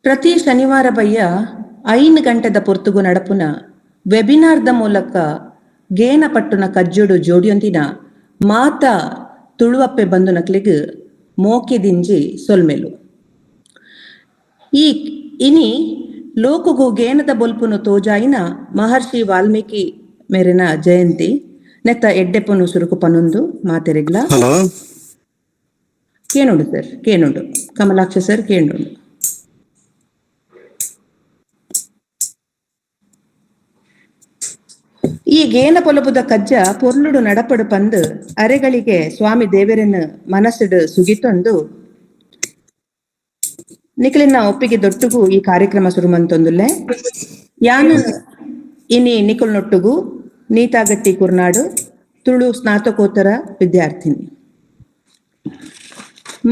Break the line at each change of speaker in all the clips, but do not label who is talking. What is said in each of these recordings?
ಪ್ರತಿ ಶನಿವಾರ ಬಯ್ಯ 5 ಗಂಟೆದ ಪೊರ್ತುಗು ನಡಪುನ ವೆಬಿನಾರ್ದ ಮೂಲಕ ಗೇನ ಪಟ್ಟುನ ಕಜ್ಜುಡು ಜೋಡಿಯೊಂದಿನ ಮಾತ ತುಳುವಪ್ಪೆ ಬಂದು ನಕ್ಲೆಗ್ ಮೋಕೆದಿಂಜಿ ಸೊಲ್ಮೆಲು ಈ ಇನಿ ಲೋಕುಗು ಗೇನದ ಬೊಲ್ಪುನು ತೋಜಾಯಿನ ಮಹರ್ಷಿ ವಾಲ್ಮೀಕಿ ಮೇರೆನ ಜಯಂತಿ ನೆತ್ತ ಎಡ್ಡೆಪ್ಪನು ಸುರುಕು ಪನೊಂದು ಮಾತೆರೆಗ್ಲ.
ಹಲೋ,
ಕೇನುಂಡು ಸರ್, ಕೇನುಂಡು ಕಮಲಾಕ್ಷ ಸರ್, ಕೇನುಂಡು. ಈ ಗೇನ ಪೊಲಬುದ ಕಜ್ಜ ಪೊರ್ಲುಡು ನಡಪಡು ಪಂದು ಅರೆಗಳಿಗೆ ಸ್ವಾಮಿ ದೇವರನ್ನು ಮನಸ್ಸಿಡು ಸುಗಿತೊಂದು ನಿಖಲಿನ ಒಪ್ಪಿಗೆ ದೊಟ್ಟುಗು ಈ ಕಾರ್ಯಕ್ರಮ ಸುರುಮಂತೊಂದುಲ್ಲೆ ಯಾನು ಇನಿ ನಿಖಲ್ನೊಟ್ಟುಗು ನೀತಾಗಟ್ಟಿ ಕುರ್ನಾಡು ತುಳು ಸ್ನಾತಕೋತ್ತರ ವಿದ್ಯಾರ್ಥಿನಿ.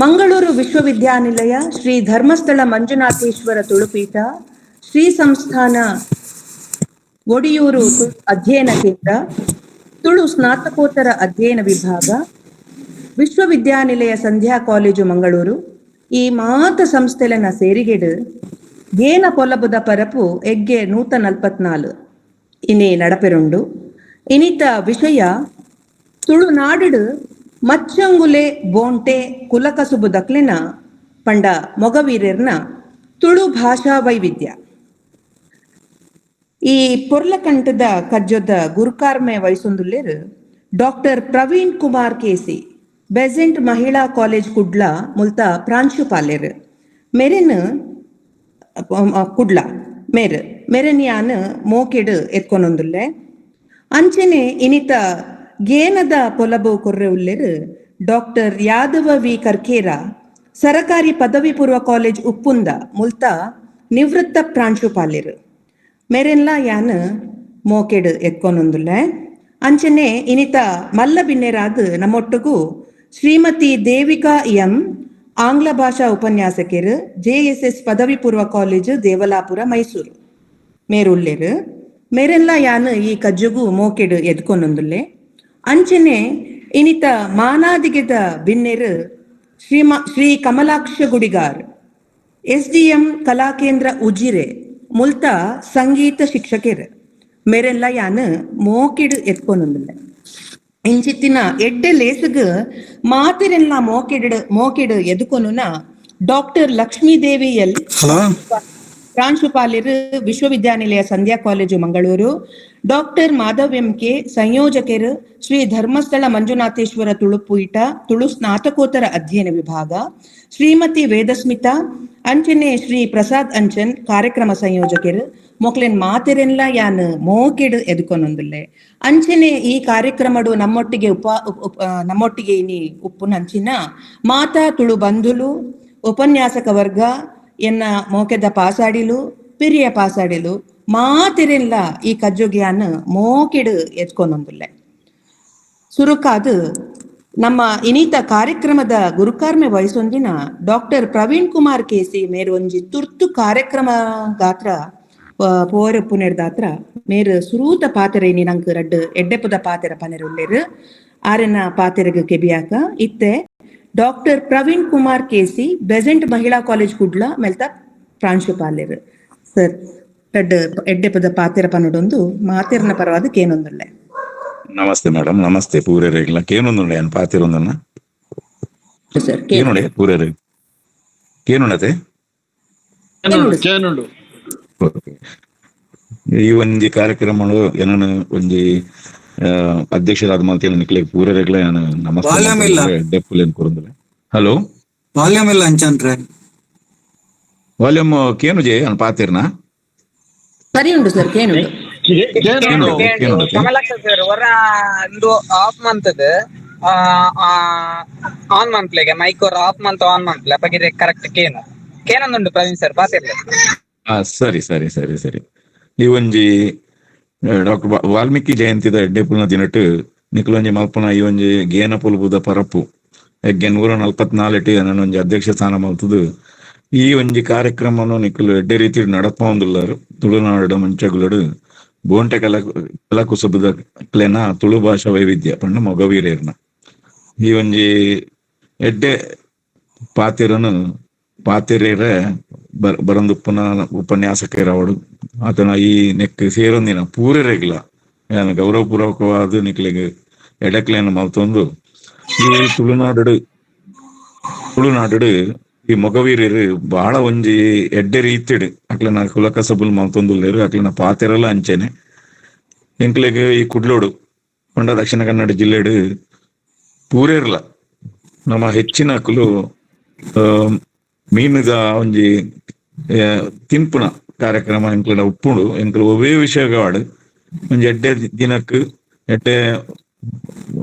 ಮಂಗಳೂರು ವಿಶ್ವವಿದ್ಯಾನಿಲಯ ಶ್ರೀ ಧರ್ಮಸ್ಥಳ ಮಂಜುನಾಥೇಶ್ವರ ತುಳುಪೀಠ ಶ್ರೀ ಸಂಸ್ಥಾನ ಒಡಿಯೂರು ಅಧ್ಯಯನ ಕೇಂದ್ರ ತುಳು ಸ್ನಾತಕೋತ್ತರ ಅಧ್ಯಯನ ವಿಭಾಗ ವಿಶ್ವವಿದ್ಯಾನಿಲಯ ಸಂಧ್ಯಾ ಕಾಲೇಜು ಮಂಗಳೂರು ಈ ಮಾತ ಸಂಸ್ಥೆಲನ ಸೇರಿಗೆಡು ಗೇನ ಪೊಲಬುದ ಪರಪು ಎಗ್ಗೆ 144 ಇನಿ ನಡಪೆರುಂಡು. ಇನಿತ ವಿಷಯ ತುಳುನಾಡು ಮಚ್ಚಂಗುಲೆ ಬೋಂಟೆ ಕುಲಕಸುಬು ದಕ್ಲೆನ ಪಂಡ ಮೊಗವೀರ್ಯರ್ನ ತುಳು ಭಾಷಾ ವೈವಿಧ್ಯ. ಈ ಪೊರ್ಲಕಂಠದ ಕಜ್ಜೊದ ಗುರುಕಾರ್ಮೆ ವಹಿಸೊಂದುಲ್ಲೇರು doctor Praveen Kumar KC Besant ಮಹಿಳಾ ಕಾಲೇಜ್ ಕುಡ್ಲ ಮುಲ್ತ ಪ್ರಾಂಶುಪಾಲ್ಯರು ಮೆರೆನ್ ಕುಡ್ಲ ಮೆರೆನ್ ಯಾನ್ ಮೋಕೆಡು ಎತ್ಕೊಂಡೊಂದುಲ್ಲೆ. ಅಂಚನೆ ಇನಿತ ಗೇನದ ಪೊಲಬು ಕೊರ್ರೆ ಉಲ್ಲೇರು ಡಾಕ್ಟರ್ ಯಾದವ ವಿ ಕರ್ಕೇರ ಸರಕಾರಿ ಪದವಿ ಪೂರ್ವ ಕಾಲೇಜ್ ಉಪ್ಪುಂದ ಮುಲ್ತ ನಿವೃತ್ತ ಪ್ರಾಂಶುಪಾಲ್ಯರು ಮೆರೆನ್ಲ ಯಾನ್ ಮೋಕೆಡು ಎತ್ಕೊಂಡೊಂದುಲ್ಲೆ. ಅಂಚನೆ ಇನಿತ ಮಲ್ಲ ಬಿನ್ನೆರಾದ್ ನಮ್ಮೊಟ್ಟುಗು ಶ್ರೀಮತಿ ದೇವಿಕಾ ಎಂ ಆಂಗ್ಲ ಭಾಷಾ ಉಪನ್ಯಾಸಕರು JSS ಪದವಿ ಪೂರ್ವ ಕಾಲೇಜು ದೇವಲಾಪುರ ಮೈಸೂರು ಮೇರುಲ್ಲೇರು ಮೇರೆಲ್ಲ ಯಾನ್ ಈ ಕಜ್ಜುಗು ಮೋಕೆಡು ಎದ್ಕೊಂಡೊಂದುಲ್ಲೆ. ಅಂಚನೆ ಇನಿತ ಮಾನಾದಿಗೆದ ಬಿನ್ನೆರು ಶ್ರೀ ಕಮಲಾಕ್ಷ ಗುಡಿಗಾರ್ SDM ಕಲಾಕೇಂದ್ರ ಉಜಿರೆ ಮುಲ್ತ ಸಂಗೀತ ಶಿಕ್ಷಕರು ಮೇರೆಲ್ಲ ಯಾನ್ ಮೋಕೆಡು ಎತ್ಕೊಂಡೊಂದುಲ್ಲೆ. ಇಂಚಿತ್ತಿನ ಎಡ್ಡೆ ಲೇಸುಗು ಮಾತೆರೆಲ್ಲ ಮೋಕೆಡು ಎದುಕೊನುನ ಡಾಕ್ಟರ್ ಲಕ್ಷ್ಮೀದೇವಿ ಎಲ್ ಪ್ರಾಂಶುಪಾಲ್ಯರು ವಿಶ್ವವಿದ್ಯಾನಿಲಯ Sandhya college Mangaluru, doctor Madhav MK ಸಂಯೋಜಕರು ಶ್ರೀ ಧರ್ಮಸ್ಥಳ ಮಂಜುನಾಥೇಶ್ವರ ತುಳುಪೀಠ ತುಳು ಸ್ನಾತಕೋತ್ತರ ಅಧ್ಯಯನ ವಿಭಾಗ, ಶ್ರೀಮತಿ ವೇದಸ್ಮಿತಾ ಅಂಚನೆ ಶ್ರೀ ಪ್ರಸಾದ್ ಅಂಚನ್ ಕಾರ್ಯಕ್ರಮ ಸಂಯೋಜಕರು ಮೊಕ್ಲೆನ್ ಮಾತೆರೆಲ್ಲ ಯಾನ್ ಮೋಕೆಡು ಎದುಕೊನೊಂದುಲ್ಲೆ. ಅಂಚನೆ ಈ ಕಾರ್ಯಕ್ರಮಡು ನಮ್ಮೊಟ್ಟಿಗೆ ಇನಿ ಉಪ್ಪುನಂಚಿನ ಮಾತಾ ತುಳು ಬಂಧುಲು ಉಪನ್ಯಾಸಕ ವರ್ಗ ಎನ್ನ ಮೋಕೆದ ಪಾಸಾಡಿಲು ಪಿರಿಯ ಪಾಸಾಡಿಲು ಮಾತೆರೆಲ್ಲ ಈ ಕಜ್ಜುಗ್ಯಾನ್ ಮೋಕೆಡು ಎತ್ಕೊಂಡೊಂದುಲ್ಲೆ. ಸುರುಕಾದು ನಮ್ಮ ಇನಿತ ಕಾರ್ಯಕ್ರಮದ ಗುರುಕಾರ್ಮೆ ವಹಿಸೊಂದಿನ ಡಾಕ್ಟರ್ ಪ್ರವೀಣ್ ಕುಮಾರ್ ಕೆಸಿ ಮೇರು ಒಂಜಿ ತುರ್ತು ಕಾರ್ಯಕ್ರಮ ಗಾತ್ರ ಪೋರೆಪ್ಪುನೆರ್ದಾತ್ರ ಮೇರು ಸುರೂತ ಪಾತೆರೆ ಇನಿ ನಂಗೆ ರಡ್ಡು ಎಡ್ಡೆಪುದ ಪಾತೆರ ಪನೆರು ಉಲ್ಲೇರು ಆರೆನ ಪಾತೆರೆಗ್ ಕೆಬಿಯಾಕ ಇತ್ತೆ doctor Praveen Kumar KC Besant ಮಹಿಳಾ ಕಾಲೇಜ್ ಕುಡ್ಲ ಮೆಲ್ತ ಪ್ರಾಂಶುಪಾಲ್ಯರು ಸರ್ ರಡ್ಡು ಎಡ್ಡೆಪುದ ಪಾತೆರ ಪನೊಡೊಂದು ಮಾತೆರ್ನ ಪರವಾದ ಕೇನೊಂದುಲ್ಲೆ.
ನಮಸ್ತೆ ಮೇಡಮ್, ನಮಸ್ತೆ. ಪೂರೇರೆಗ್ಲ ಕೇನೊಂದುಂಡೆ ಏನು ಪಾತಿರೊಂದನ್ನ
ಸರ್
ಕೇನುಂಡೆ ಪೂರೇರೆ ಕೇನುಂಡತೆ ಈ ಒಂಜಿ ಕಾರ್ಯಕ್ರಮಗಳು ಏನನ್ನು ಒಂಜಿ ಅಧ್ಯಕ್ಷರಾದ ಮಾತು ನಿಕ್ಲೆ ಪೂರೇರೆಗ್ಲ ಏನು ನಮಸ್ತೆ ಡೆಪ್ಪುಲೇನ್ ಕೊರಂದ್ರೆ. ಹಲೋ,
ವಾಲ್ಯೂಮ್ ಇಲ್ಲ ಅಂಚನ್ರೆ
ವಾಲ್ಯೂಮ್ ಕೇನು ಜೆ ಅನ್ ಪಾತಿರ್ನ
ಸರಿ ಉಂಟು ಸರ್ ಕೇನುಂಡು
ಕಮಲಾಕ್ಷ ಸರ್ ಹೊರ ಇಂದು ಆಫ್ ಮಂತ್ ಆನ್ ಮಂತ್ಲೆಗೆ ಮೈಕ್ ಆಫ್ ಮಂತ್ ಆನ್ ಮಂತ್ಲೆ ಅಪ್ಪಗೆ ಕರೆಕ್ಟ್ ಕೇನೊಂದುಂಡು ಪ್ರವೀಣ್ ಸರ್ ಪಾತಿರ್ಲೆ.
ಸರಿ ಸರಿ ಸರಿ ಸರಿ. ಈ ಒಂಜಿ ಡಾಕ್ಟರ್ ವಾಲ್ಮೀಕಿ ಜಯಂತಿದ ಎಡ್ಡೆಪುನ ದಿನಟ್ ನಿಕ್ಲೊಂಜಿ ಮಲ್ಪನ ಈ ಒಂಜಿ ಗೇನ ಪೊಲುಬುದ ಪರಪ್ಪು ಎಗ್ಗೆ 144 ನನ್ನ ಒಂಜಿ ಅಧ್ಯಕ್ಷ ಸ್ಥಾನ ಮಲ್ತದು ಈ ಒಂಜಿ ಕಾರ್ಯಕ್ರಮನು ನಿಕ್ಲು ಎಡ್ಡೆ ರೀತಿ ನಡಪೊಂದುಲ್ಲಾರು. ತುಳುನಾಡು ಮಂಚಗುಲಡು ಬೋಂಟೆ ಕಲಕುಸುಬುದ ಕ್ಲೆನ ತುಳು ಭಾಷಾ ವೈವಿಧ್ಯ ಪಂಡ ಮೊಗವೀರೇರ್ನ ಈ ಒಂಜಿ ಎಡ್ಡೆ ಪಾತಿರನು ಪಾತೆರೇರ ಬರಂದುಪ್ಪುನ ಉಪನ್ಯಾಸಕರಾವಡು ಆತನ ಈ ನೆಕ್ ಸೇರೊಂದಿನ ಪೂರೆರೆಗ್ಲ ಗೌರವಪೂರ್ವಕವಾದ ನಿಕ್ಲೆಗ್ ಎಡಕ್ಲೆಯನ್ನು ಮಲ್ತೊಂದು ಈ ತುಳುನಾಡು ಈ ಮೊಗವೀರರು ಬಹಳ ಒಂಜಿ ಎಡ್ಡೆ ರೀತಿಡ್ ಅಕ್ಲನ ಕುಲಕಸಬುಲ್ ಮಲ್ತೊಂದುಲ್ಲೇರು ಅಕ್ಲನ ಪಾತೆರಲ್ಲ ಅಂಚೆನೆ ಎಂಕ್ಲೆಗ್ ಈ ಕುಡ್ಲೋಡು ಕೊಂಡ ದಕ್ಷಿಣ ಕನ್ನಡ ಜಿಲ್ಲೆಡ್ ಪೂರೇರ್ಲ ನಮ್ಮ ಹೆಚ್ಚಿನ ಅಕ್ಲು ಮೀನುದ ಒಂಜಿ ತಿನ್ಪುನ ಕಾರ್ಯಕ್ರಮ ಎಂಕ್ಲನ ಉಪ್ಪುಂಡು ಎಂಕ್ಲು ಒವೇ ವಿಷಯಗಾಡು ಒಂಜಿ ಎಡ್ಡೆ ದಿನಕ್ ಎಡ್ಡೆ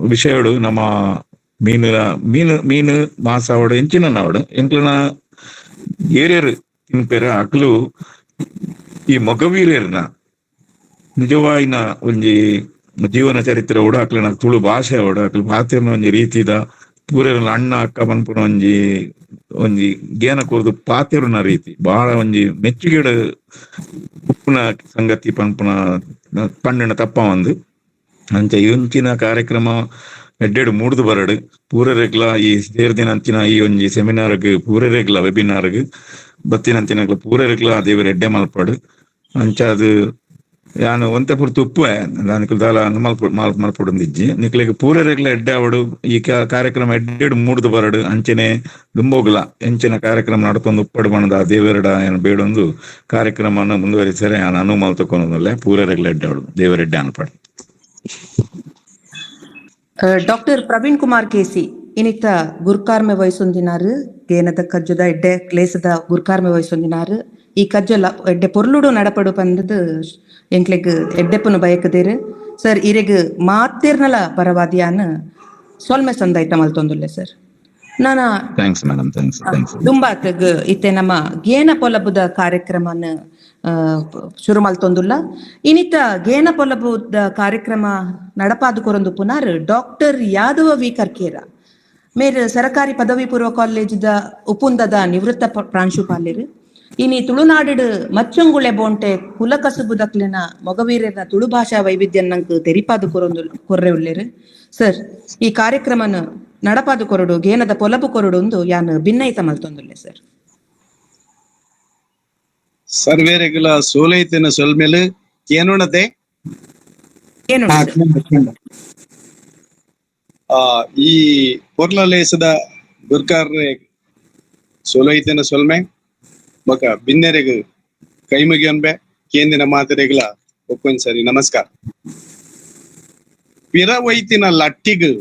ವಿಷಯಡು ನಮ್ಮ ಮೀನು ಮಾಸಾವಡು ಎಂಚಿನ ನಾವಡು ಎಂಕ್ಲನ ಏರಿಯರ್ ತಿನ್ಪೆರ ಅಕ್ಲು ಈ ಮೊಗವೀರ್ಯರ್ನ ನಿಜವಾಯಿನ ಒಂಜಿ ಜೀವನ ಚರಿತ್ರೆ ಓಡ ಅಕ್ಲನ ತುಳು ಭಾಷೆ ಓಡ ಅಕ್ಲು ಪಾತೆರ್ನ ಒಂಜಿ ರೀತಿದ ಪೂರೆರ್ನ ಅಣ್ಣ ಅಕ್ಕ ಪನ್ಪುನ ಒಂಜಿ ಗೇನ ಕೂರ್ದು ಪಾತೆರ್ನ ರೀತಿ ಬಹಳ ಒಂಜಿ ಮೆಚ್ಚುಗೆಡ ಉಪ್ಪುನ ಸಂಗತಿ ಪನ್ಪುನ ಪಂಡಿನ ತಪ್ಪ ಒಂದು ಅಂಚ ಇಂಚಿನ ಕಾರ್ಯಕ್ರಮ ಎಡ್ಡೆಡು ಮೂಡ್ದು ಬರಡು ಪೂರೆರೆಗ್ಲ ಈ ಸೇರ್ದಿನ ಅಂಚಿನ ಈ ಒಂಜಿ ಸೆಮಿನಾರ್ಗ್ ಪೂರೆರೆಗ್ಲ ವೆಬಿನಾರ್ಗ್ ಬತ್ತಿನಂಚಿನಗ್ಲ ಪೂರೆರೆಗ್ಲ ದೇವರ ಎಡ್ಡೆ ಮಲ್ಪಡು ಅಂಚ ಅದು ಯಾನು ಒಂತೆ ಪುರ್ತು ಉಪ್ಪುವೆ ದಾನಿಕಲ್ ದಾಲ ಮಲ್ಪೊಡೊಂದಿಜ್ಜಿ ನಿಕ್ಲೆಗ್ ಪೂರೆರೆಗ್ಲ ಎಡ್ಡೆ ಅವಡು ಈ ಕಾರ್ಯಕ್ರಮ ಎಡ್ಡೆಡು ಮೂಡ್ದು ಬರಡು ಅಂಚನೆ ದುಂಬೋಗ್ಲ ಎಂಚಿನ ಕಾರ್ಯಕ್ರಮ ನಡ್ಕೊಂಡು ಉಪ್ಪಡು ಬಣ್ಣದ ದೇವರಡ ಏನು ಬೇಡೊಂದು ಕಾರ್ಯಕ್ರಮನ ಮುಂದುವರಿಸರೆ ನಾನು ಅನುಮಲ್ ತಕೊಂಡಲ್ಲ ಪೂರೆರೆಗ್ಲ ಎಡ್ಡೆ ಅವಡು ದೇವರೆಡ್ಡೆ ಅನ್ಪಡು.
ಡಾಕ್ಟರ್ ಪ್ರವೀಣ್ ಕುಮಾರ್ ಕೇಸಿ ಇನಿತ ಗುರ್ಕಾರ್ಮೆ ವಯಸ್ಸೊಂದಿನಾರು ಗೇನದ ಕಜ್ಜದ ಎಡ್ಡೆ ಕ್ಲೇಸದ ಗುರ್ಕಾರ್ಮೆ ವಯಸ್ಸೊಂದಿನಾರು ಈ ಕಜ್ಜಲ ಎಡ್ಡೆ ಪೊರ್ಲುಡು ನಡಪಡು ಪಂದದು ಎಂಕ್ಲೆಗ್ ಎಡ್ಡೆಪ್ಪನು ಬಯಕದೇರು ಸರ್ ಇರೆಗ್ ಮಾತೇರ್ನಲ ಪರವಾದಿಯಾನ ಸೊಲ್ಮೆ ಸಂದಾಯ್ತ ಮಲ್ತೊಂದುಲ್ಲೆ ಸರ್ ನಾನ
ಥ್ಯಾಂಕ್ಸ್ ಮೇಡಮ್ ಥ್ಯಾಂಕ್ಸ್
ದುಂಬಾತಗ್ ಇತ್ತೆ ನಮ್ಮ ಗೇನ ಪೊಲಬುದ ಕಾರ್ಯಕ್ರಮನ ಶುರು ಮಲ್ತೊಂದುಲ್ಲ ಇನಿತ ಗೇನ ಪೊಲಬುದ ಕಾರ್ಯಕ್ರಮ ನಡಪಾದು ಕೊರೊಂದು ಪುನರ್ ಡಾಕ್ಟರ್ ಯಾದವ ವಿ ಕರ್ಕೇರ ಮೇರ್ ಸರಕಾರಿ ಪದವಿ ಪೂರ್ವ ಕಾಲೇಜಿದ ಉಪುಂದದ ನಿವೃತ್ತ ಪ್ರಾಂಶುಪಾಲ್ಯರು ಇನಿ ತುಳುನಾಡು ಮಚ್ಚಂಗುಳೆ ಬೋಂಟೆ ಕುಲಕಸುಬುದಕ್ಲಿನ ಮೊಗವೀರನ ತುಳು ಭಾಷಾ ವೈವಿಧ್ಯ ನಂಕ್ ತೆರಿಪಾದು ಕೊರ್ರೆ ಉಳ್ಳೇರು ಸರ್ ಈ ಕಾರ್ಯಕ್ರಮನ ನಡಪಾದು ಕೊರಡು ಗೇನದ ಪೊಲಬು ಕೊರಡು ಒಂದು ಯಾನ್ ಭಿನ್ನೈತ ಮಲ್ತೊಂದುಲ್ಲೆ ಸರ್
ಸರ್ವೇರೆಗುಲ ಸೋಲೈತಿನ ಸೊಲ್ಮೆಲು ಕೇನುಣತೆ
ಏನು
ಈ ಪೊರ್ಲಲೇಸದ ಗುರ್ಕಾರ್ ಸೋಲೈತಿನ ಸೊಲ್ಮೆ ಬಕ ಬಿನ್ನೆರೆಗು ಕೈ ಮುಗಿಯೊನ್ಬೆ ಕೇಂದಿನ ಮಾತೆರೆಗುಲ ಒಕ್ಕೊಂದ್ ಸರಿ ನಮಸ್ಕಾರ ಪಿರ ವೈತಿನ ಲಟ್ಟಿಗು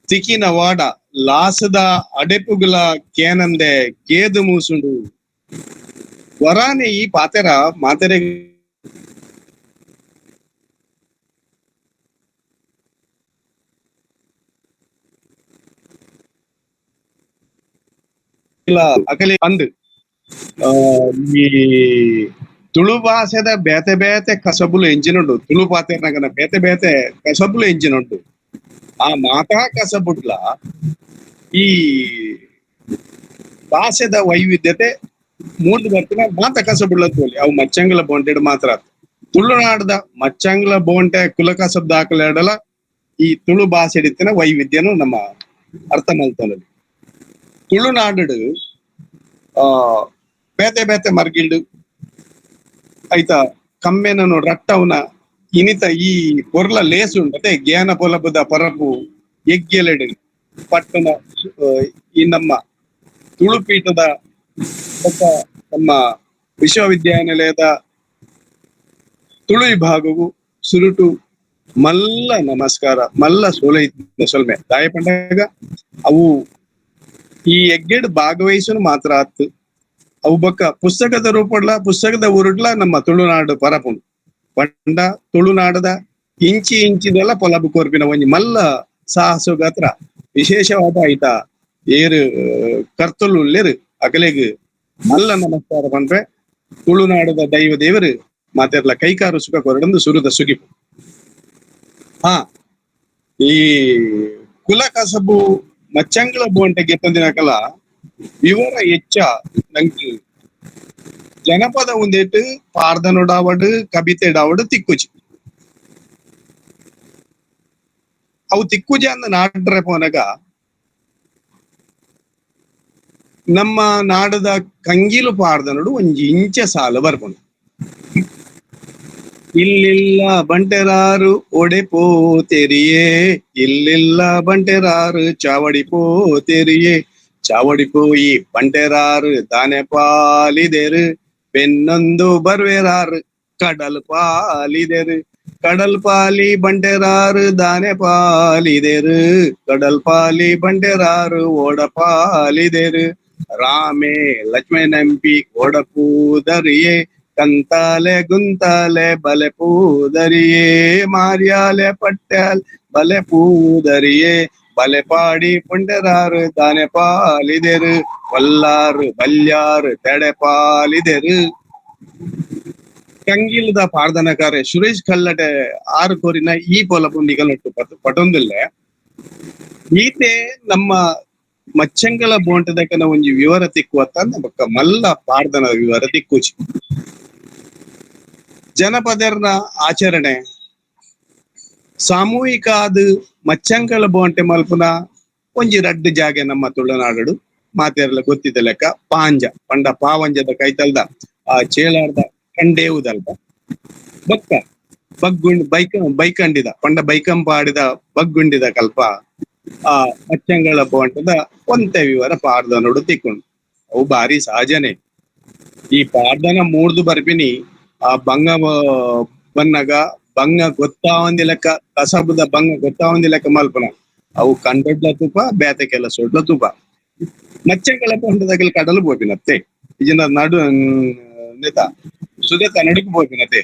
ತಿಕ್ಕಿನ ವಾಡ ಲಾಸದ ಅಡೆಪುಗುಲ ಕೇನಂದೆ ಕೇದು ಮೂಸುಂಡು ವರಾನೆ ಈ ಪಾತೆರ ಮಾತೆರೆ ಅಕಲಿ ಅಂದು ಈ ತುಳು ಭಾಷೆದ ಬೇತೆ ಬೇತೆ ಕಸಬುಲು ಎಂಜಿನುಂಡು ತುಳು ಪಾತೆರ್ನಗನ ಬೇತೆ ಬೇತೆ ಕಸಬುಲು ಎಂಜಿನುಂಡು ಆ ಮಾತಾ ಕಸಬುಡ್ಲ ಈ ಭಾಷೆದ ವೈವಿಧ್ಯತೆ ಮೂರ್ದು ಬರ್ತಿನ ಮಾತ ಕಸಬುಡ್ಲ ತೋಲಿ ಅವು ಮಚ್ಚಂಗ್ಲ ಬೋಂಟೆಡ್ ಮಾತ್ರ ತುಳುನಾಡದ ಮಚ್ಚಂಗ್ಲ ಬೋಂಟೆ ಕುಲಕಸಬ್ ದಾಖಲೆಡಲ ಈ ತುಳು ಭಾಷೆ ಇಡಿತಿನ ವೈವಿಧ್ಯನು ನಮ್ಮ ಅರ್ಥ ಮಲ್ತೊಂದು ತುಳುನಾಡು ಬೇತೆ ಬೇತೆ ಮರ್ಗಿಲ್ಡು ಐತ ಕಮ್ಮೆನನು ರಟ್ಟವನ ಇನಿತ ಈ ಪೊರ್ಲ ಲೇಸು ಉಂಟತೆ ಜ್ಞಾನ ಪೊಲಬುದ ಪರಪು ಎಗ್ಗೆಲೆಡು ಪಟ್ಟಣ ಈ ನಮ್ಮ ತುಳುಪೀಠದ ನಮ್ಮ ವಿಶ್ವವಿದ್ಯಾನಿಲಯದ ತುಳು ವಿಭಾಗವು ಸುರುಟು ಮಲ್ಲ ನಮಸ್ಕಾರ ಮಲ್ಲ ಸೋಲೈತ ಸೊಲ್ಮೆ ದಾಯ ಪಂಡಾಗ ಅವು ಈ ಎಗ್ಗೆಡ್ ಭಾಗವಹಿಸಲು ಮಾತ್ರ ಆತು ಅವು ಬಕ್ಕ ಪುಸ್ತಕದ ರೂಪಡ್ಲ ಪುಸ್ತಕದ ಉರುಡ್ಲ ನಮ್ಮ ತುಳುನಾಡು ಪರಪುಂಡು ಪಂಡ ತುಳುನಾಡದ ಇಂಚಿ ಇಂಚಿದೆಲ್ಲ ಪೊಲಬು ಕೋರ್ಪಿನ ಒಂಜಿ ಮಲ್ಲ ಸಾಹಸ ಗಾತ್ರ ವಿಶೇಷವಾದ ಐತ ಏರು ಕರ್ತಲು ಉಳ್ಳೇರು ಅಕಲೆಗ್ ಮಲ್ಲ ನಮಸ್ಕಾರ ಪಂಡ್ರೆ ತುಳುನಾಡದ ದೈವ ದೇವರು ಮಾತೆರ್ಲ ಕೈಕಾರು ಸುಖ ಕೊರಡಂದು ಸುರುದ ಸುಗಿಪು ಈ ಕುಲ ಕಸಬು ಮಚ್ಚಂಗ್ಲ ಬೋಂಟೆಗೆ ತಂದಿನಕಲ ವಿವರ ಹೆಚ್ಚ ನಂಗೆ ಜನಪದ ಉಂದೇಟ್ ಪಾರ್ದನೊಡಾವಡು ಕಬಿತೆಡಾವಡು ತಿಕ್ಕುಜಿ ಅವು ತಿಕ್ಕುಜಿ ಅಂದ ನಾಡ್ರೆ ಪೋನಗ ನಮ್ಮ ನಾಡದ ಕಂಗಿಲು ಪಾಡ್ದನಡು ಒಂಜಿ ಇಂಚ ಸಾಲು ಬರ್ಕೊಂಡು ಇಲ್ಲಿಲ್ಲ ಬಂಟೆರಾರು ಒಡೆ ಪೋತೆರಿಯೇ ಇಲ್ಲಿಲ್ಲ ಬಂಟೆರಾರು ಚಾವಡಿ ಪೋತೆರಿಯೇ ಚಾವಡಿ ಪೋಯಿ ಬಂಟೆರಾರು ದಾನೆ ಪಾಲಿದೆರು ಬೆನ್ನೊಂದು ಬರ್ವೆರಾರು ಕಡಲ್ ಪಾಲಿದೆರು ಕಡಲ್ ಪಾಲಿ ಬಂಟೆರಾರು ದಾನೆ ಪಾಲಿದೆರು ಕಡಲ್ ಪಾಲಿ ಬಂಟೆರಾರು ಓಡ ಪಾಲಿದೆರು ರಾಮೇ ಲಕ್ಷ್ಮಣ ನಂಬಿ ಓಡ ಪೂದರಿಯೇ ಕಂತಾಲೆ ಗುಂತಾಲೆ ಬಲೆ ಪೂದರಿಯೇ ಮಾರ್ಯಾಲೆ ಪಟ್ಯಾಲ್ ಬಲೆ ಪೂದರಿಯೇ ಬಲೆ ಪಾಡಿ ಪುಂಡರಾರು ದಾನೆ ಪಾಲಿದೆರು ಕೊಲ್ಲಾರು ಬಲ್ಯಾರು ತೆಡೆ ಪಾಲಿದೆರು ಕಂಗಿಲದ ಪಾರ್ದನಕಾರೆ ಸುರೇಶ್ ಕಲ್ಲಟೆ ಆರು ಕೋರಿನ ಈ ಪೊಲ ಪುಂಡಿಗಲೊಟ್ಟು ಪಟೊಂದಿಲ್ಲೆ ಈತೆ ನಮ್ಮ ಮಚ್ಚಂಗಲ ಬೋಂಟದಕನ ಒಂಜಿ ವಿವರ ತಿಕ್ಕುವತ್ತ ಬೊಕ್ಕ ಮಲ್ಲ ಪಾರ್ದನ ವಿವರ ತಿಕ್ಕುಚಿ ಜನಪದರ್ನ ಆಚರಣೆ ಸಾಮೂಹಿಕ ಅದು ಮಚ್ಚಂಗಲ ಬೋಂಟೆ ಮಲ್ಪುನ ಒಂಜಿ ರಡ್ಡು ಜಾಗೆ ನಮ್ಮ ತುಳುನಾಡು ಮಾತೆರ್ಲ ಗೊತ್ತಿದ್ದ ಲೆಕ್ಕ ಪಾಂಜ ಪಂಡ ಪಾವಂಜದ ಕೈತಲ್ದ ಆ ಚೇಳಾರ್ದ ಕಂಡೇವುದಲ್ಪ ಬೊಕ್ಕ ಬಗ್ಗುಂಡ್ ಬೈಕಂಡಿದ ಪಂಡ ಬೈಕಂಪಾಡಿದ ಬಗ್ಗುಂಡಿದ ಕಲ್ಪ ಆ ಮಚ್ಚಂಗಳ ಬೋಂಟದ ಒಂತೆ ವಿವರ ಪಾರ್ದನೋಡು ತಿಕ್ಕೊಂಡು ಅವು ಬಾರಿ ಸಹಜನೆ. ಈ ಪಾರ್ದನ ಮೂರ್ದು ಬರ್ಪಿನಿ ಆ ಬಂಗ ಬನ್ನಗ ಬಂಗ ಗೊತ್ತಾವಂದಿ ಲೆಕ್ಕ ಕಸಬದ ಬಂಗ ಗೊತ್ತಾವಂದಿ ಲೆಕ್ಕ ಮಲ್ಪನ ಅವು ಕಂಡೊಡ್ಲ ತುಪ ಬೇತೆ ಕೆಲ ಸೊಡ್ಲ ತುಪ ಮಚ್ಚಂಗಳ ಬೋಂಟದಾಗಲಿ ಕಡಲು ಬೋಪಿನತ್ತೆ ಇದನ್ನ ನಡು ನೇತ ಸುದೇತ ನಡುಕು ಬೋಪಿನತೆ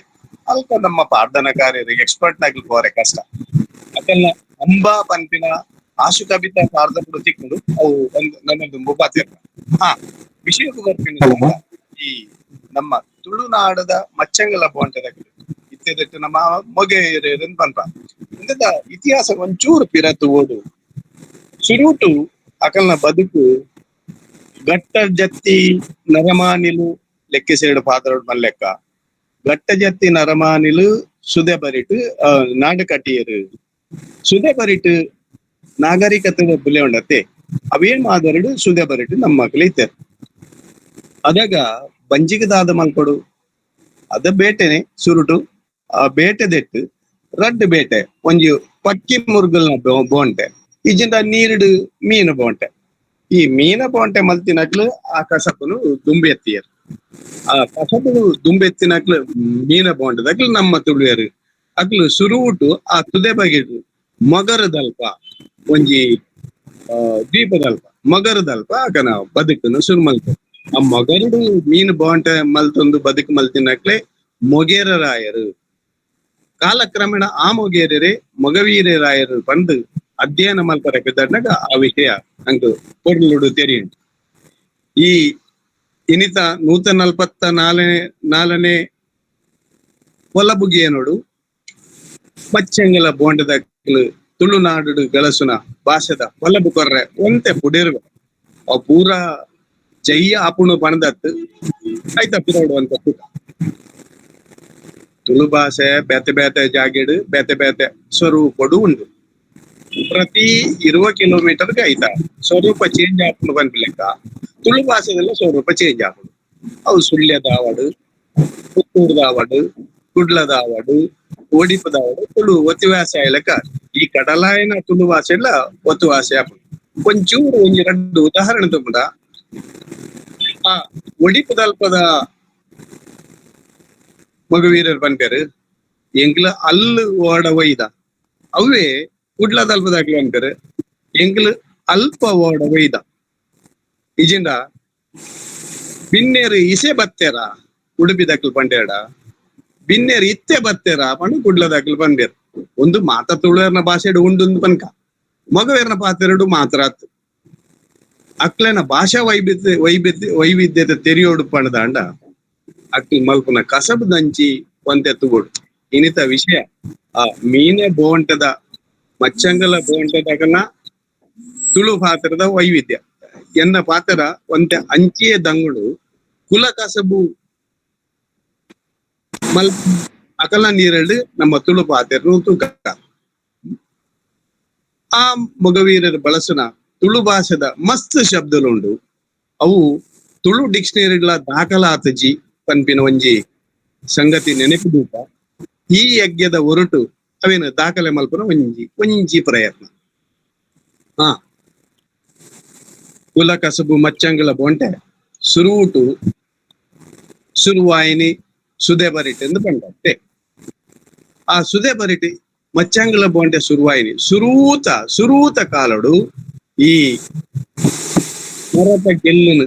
ಅಲ್ಪ ನಮ್ಮ ಪಾರ್ದನಕಾರ್ಯರಿಗೆ ಎಕ್ಸ್ಪರ್ಟ್ ನಾಗ್ಲಿ ಹೋರೆ ಕಷ್ಟ ಅದನ್ನ ಅಂಬಾ ಪಂಪಿನ ಆಶು ಕವಿತ ಪಾರ್ದಪುಡು ತಿಕ್ಕೊಂಡು ಅವು ಒಂದು ನನ್ನದು ಮುಪಾತಿರ್ ವಿಷಯಕ್ಕೂ ಬರ್ತೀನಿ. ಈ ನಮ್ಮ ತುಳುನಾಡದ ಮಚ್ಚಂಗಲ ಬೋಂಟದಾಗಲಿ ಇತ್ತೆದಟ್ಟು ನಮ್ಮ ಮೊಗೆರೆನ್ ಪನ್ಪ ಇಂದದ ಇತಿಹಾಸ ಒಂಚೂರು ಪಿರತು ಓಡು ಸುರುಟು ಅಕಲ್ನ ಬದುಕು ಗಟ್ಟ ಜತ್ತಿ ನರಮಾನಿಲು ಲೆಕ್ಕಿಸೇಡು ಪಾತ್ರೋಡ್ ಮಲ್ಲೆಕ್ಕ ಗಟ್ಟ ಜತ್ತಿ ನರಮಾನಿಲು ಸುದೆ ಬರಿಟ್ ನಾಡು ಕಟ್ಟಿಯರು ಸುದೆ ಬರಿಟ್ ನಾಗರಿಕತೆ ಬುಲೆ ಉಂಡತ್ತೆ ಅವೇನ್ ಮಾದರಡು ಸುದೆ ಬರಿಟ್ ನಮ್ಮ ಮಕ್ಳು ಇತ್ತಾರೆ ಅದಾಗ ಬಂಜಿಗದಾದ ಮಲ್ಪಡು ಅದ ಬೇಟೆನೆ ಸುರುಟು ಆ ಬೇಟೆ ದೆಟ್ಟು ರಡ್ಡು ಬೇಟೆ ಒಂಜಿ ಪಕ್ಕಿ ಮುರುಗಲ್ನ ಬೋಂಟೆ ಇಜಿಂದ ನೀರುಡು ಮೀನು ಬೋಂಟೆ ಈ ಮೀನ ಬೋಂಟೆ ಮಲ್ತಿನಕ್ಲು ಆ ಕಸಪನು ದುಂಬಿ ಎತ್ತಿಯರು ಆ ಕಸಪನು ದುಂಬಿ ಎತ್ತಿನಕ್ಲು ಮೀನ ಬೋಂಟದಾಗ್ಲು ನಮ್ಮ ತುಳಿಯರು ಅಕ್ಲು ಸುರುಟು ಆ ತುದೆ ಬಗೆದು ಮಗರದಲ್ಪ ಒಂಜಿ ದ್ವೀಪದಲ್ಪ ಮಗರದಲ್ಪ ಆಕನ ಬದುಕನ್ನು ಶುರು ಮಲ್ತ ಆ ಮಗರುಡು ಮೀನು ಬೋಂಟೆ ಮಲ್ತೊಂದು ಬದುಕು ಮಲ್ತಿನಕ್ಲೆ ಮೊಗೇರರಾಯರು ಕಾಲಕ್ರಮೇಣ ಆ ಮೊಗೇರರೇ ಮೊಗವೀರರಾಯರು ಬಂದು ಅಧ್ಯಯನ ಮಲ್ಪರ ಬಿದ್ದಾಗ ಆ ವಿಷಯ ನಂಗೆ ಪೊರ್ಲುಡು ತೆರೆಯುಂಟು. ಈ ಇನಿತ 144ನೇ ಒಲಬುಗಿಯ ನೋಡು ಮಚ್ಚಂಗಲ ಬೋಂಡದ ತುಳುನಾಡು ಗಳಸುನ ಭಾಷೆದ ಒಲಬು ಕೊರ್ರೆ ಒಂತೆ ಪುಡಿರ್ವ ಅವ್ ಪೂರ ಜಯ್ಯ ಆಪುಣು ಪಣದತ್ತು ಆಯ್ತ ಪಿರೋಡುವಂತ ಪುಟ ತುಳು ಭಾಷೆ ಬೇತೆ ಬೇತೆ ಜಾಗಿಡು ಬೇತೆ ಬೇತೆ ಸ್ವರೂಪಡು ಉಂಡು. ಪ್ರತಿ 20 ಕಿಲೋಮೀಟರ್ಗೆ ಆಯ್ತ ಸ್ವರೂಪ ಚೇಂಜ್ ಆಪುಣು ಬಂದ್ಲೆಕ್ಕ ತುಳು ಭಾಷೆದೆಲ್ಲ ಸ್ವರೂಪ ಚೇಂಜ್ ಆಪುಡು. ಅವು ಸುಳ್ಯದಾವಡು, ಪುತ್ತೂರ್ದಾವಡು, ಕುಡ್ಲದಾವಡು, ಓಡಿಪದಾವಡು ತುಳು ಒತ್ತಿವಾಸೆ ಆಯ್ಲಕ್ಕ ಈ ಕಡಲಾಯನ ತುಳು ಭಾಷೆ ಎಲ್ಲ ಒತ್ತುವಾಸೆ ಆಪುಡು. ಒಂಚೂರು ಒಂಜಿ ರಡ್ಡು ಉದಾಹರಣೆ ತುಂಬುದ ಆ ಒಡಿಪದಲ್ಪದ ಮಗುವೀರರು ಬಂದ್ಪೇರು ಎಂಗ್ಲ ಅಲ್ಲು ಓಡ ಒಯ್ದ ಅವೇ ಕುಡ್ಲದಲ್ಪದಾಗ್ಲು ಅನ್ಪೇರು ಎಂಗ್ಲು ಅಲ್ಪ ಓಡ ಒಯ್ದ ಇಜಿಂದ ಬಿನ್ನೇರು ಇಸೆ ಬತ್ತೇರ ಉಡುಪಿದಾಗ್ಲು ಪಂಡೇಡ ಬಿನ್ನೇರು ಇತ್ತೆ ಬತ್ತೇರ ಪಂಡು ಕುಡ್ಲದಾಗ್ಲು ಬಂದೇರು ಒಂದು ಮಾತ ತುಳುವರ್ನ ಭಾಷೆ ಉಂಡು ಪನ್ಕ ಮಗವೇರ್ನ ಪಾತೆರಡು ಮಾತ್ರ ಅಕ್ಲೇನ ಭಾಷಾ ವೈವಿಧ್ಯತೆ ತೆರಿಯೋಡು ಪಣದಾಂಡ ಅಕ್ಲಿ ಮಲ್ಪುನ ಕಸಬು ದಂಚಿ ಒಂತೆ ತುಗೋಡು ಇನಿತ ವಿಷಯ ಆ ಮೀನೆ ಬೋಂಟದ ಮಚ್ಚಂಗಲ ಬೋಂಟದಗನ ತುಳು ಪಾತ್ರದ ವೈವಿಧ್ಯ ಎನ್ನ ಪಾತ್ರ ಒಂತೆ ಅಂಚಿಯ ದಂಗುಡು ಕುಲ ಕಸಬು ಮಲ್ ಅಕಲ ನೀರಡು ನಮ್ಮ ತುಳು ಪಾತೆರು ತೂಕ ಆ ಮೊಗವೀರರು ಬಳಸುನ ತುಳು ಭಾಷೆದ ಮಸ್ತ್ ಶಬ್ದಲುಂಡು ಅವು ತುಳು ಡಿಕ್ಷನರಿಗಳ ದಾಖಲಾತಜಿ ಪನ್ಪಿನ ಒಂಜಿ ಸಂಗತಿ ನೆನಪಿದೂಪ ಈ ಯಜ್ಞದ ಹೊರಟು ಅವೇನು ದಾಖಲೆ ಮಲ್ಪನ ಒಂಜಿ ಪ್ರಯತ್ನ. ಹಾ, ಕುಲ ಕಸಬು ಮಚ್ಚಂಗಳ ಬೊಂಟೆ ಶುರುವಾಯಿನಿ ಸುದೆ ಬರಿಟ್ ಎಂದು ಬಂಡತ್ತೆ. ಆ ಸುದೆ ಬರಿಟಿ ಮಚ್ಚಂಗಳ ಬೊಂಟೆ ಶುರುವಾಯಿನಿ ಸುರೂತ ಕಾಲಡು ಈ ಮರದ ಗೆಲ್ಲುನು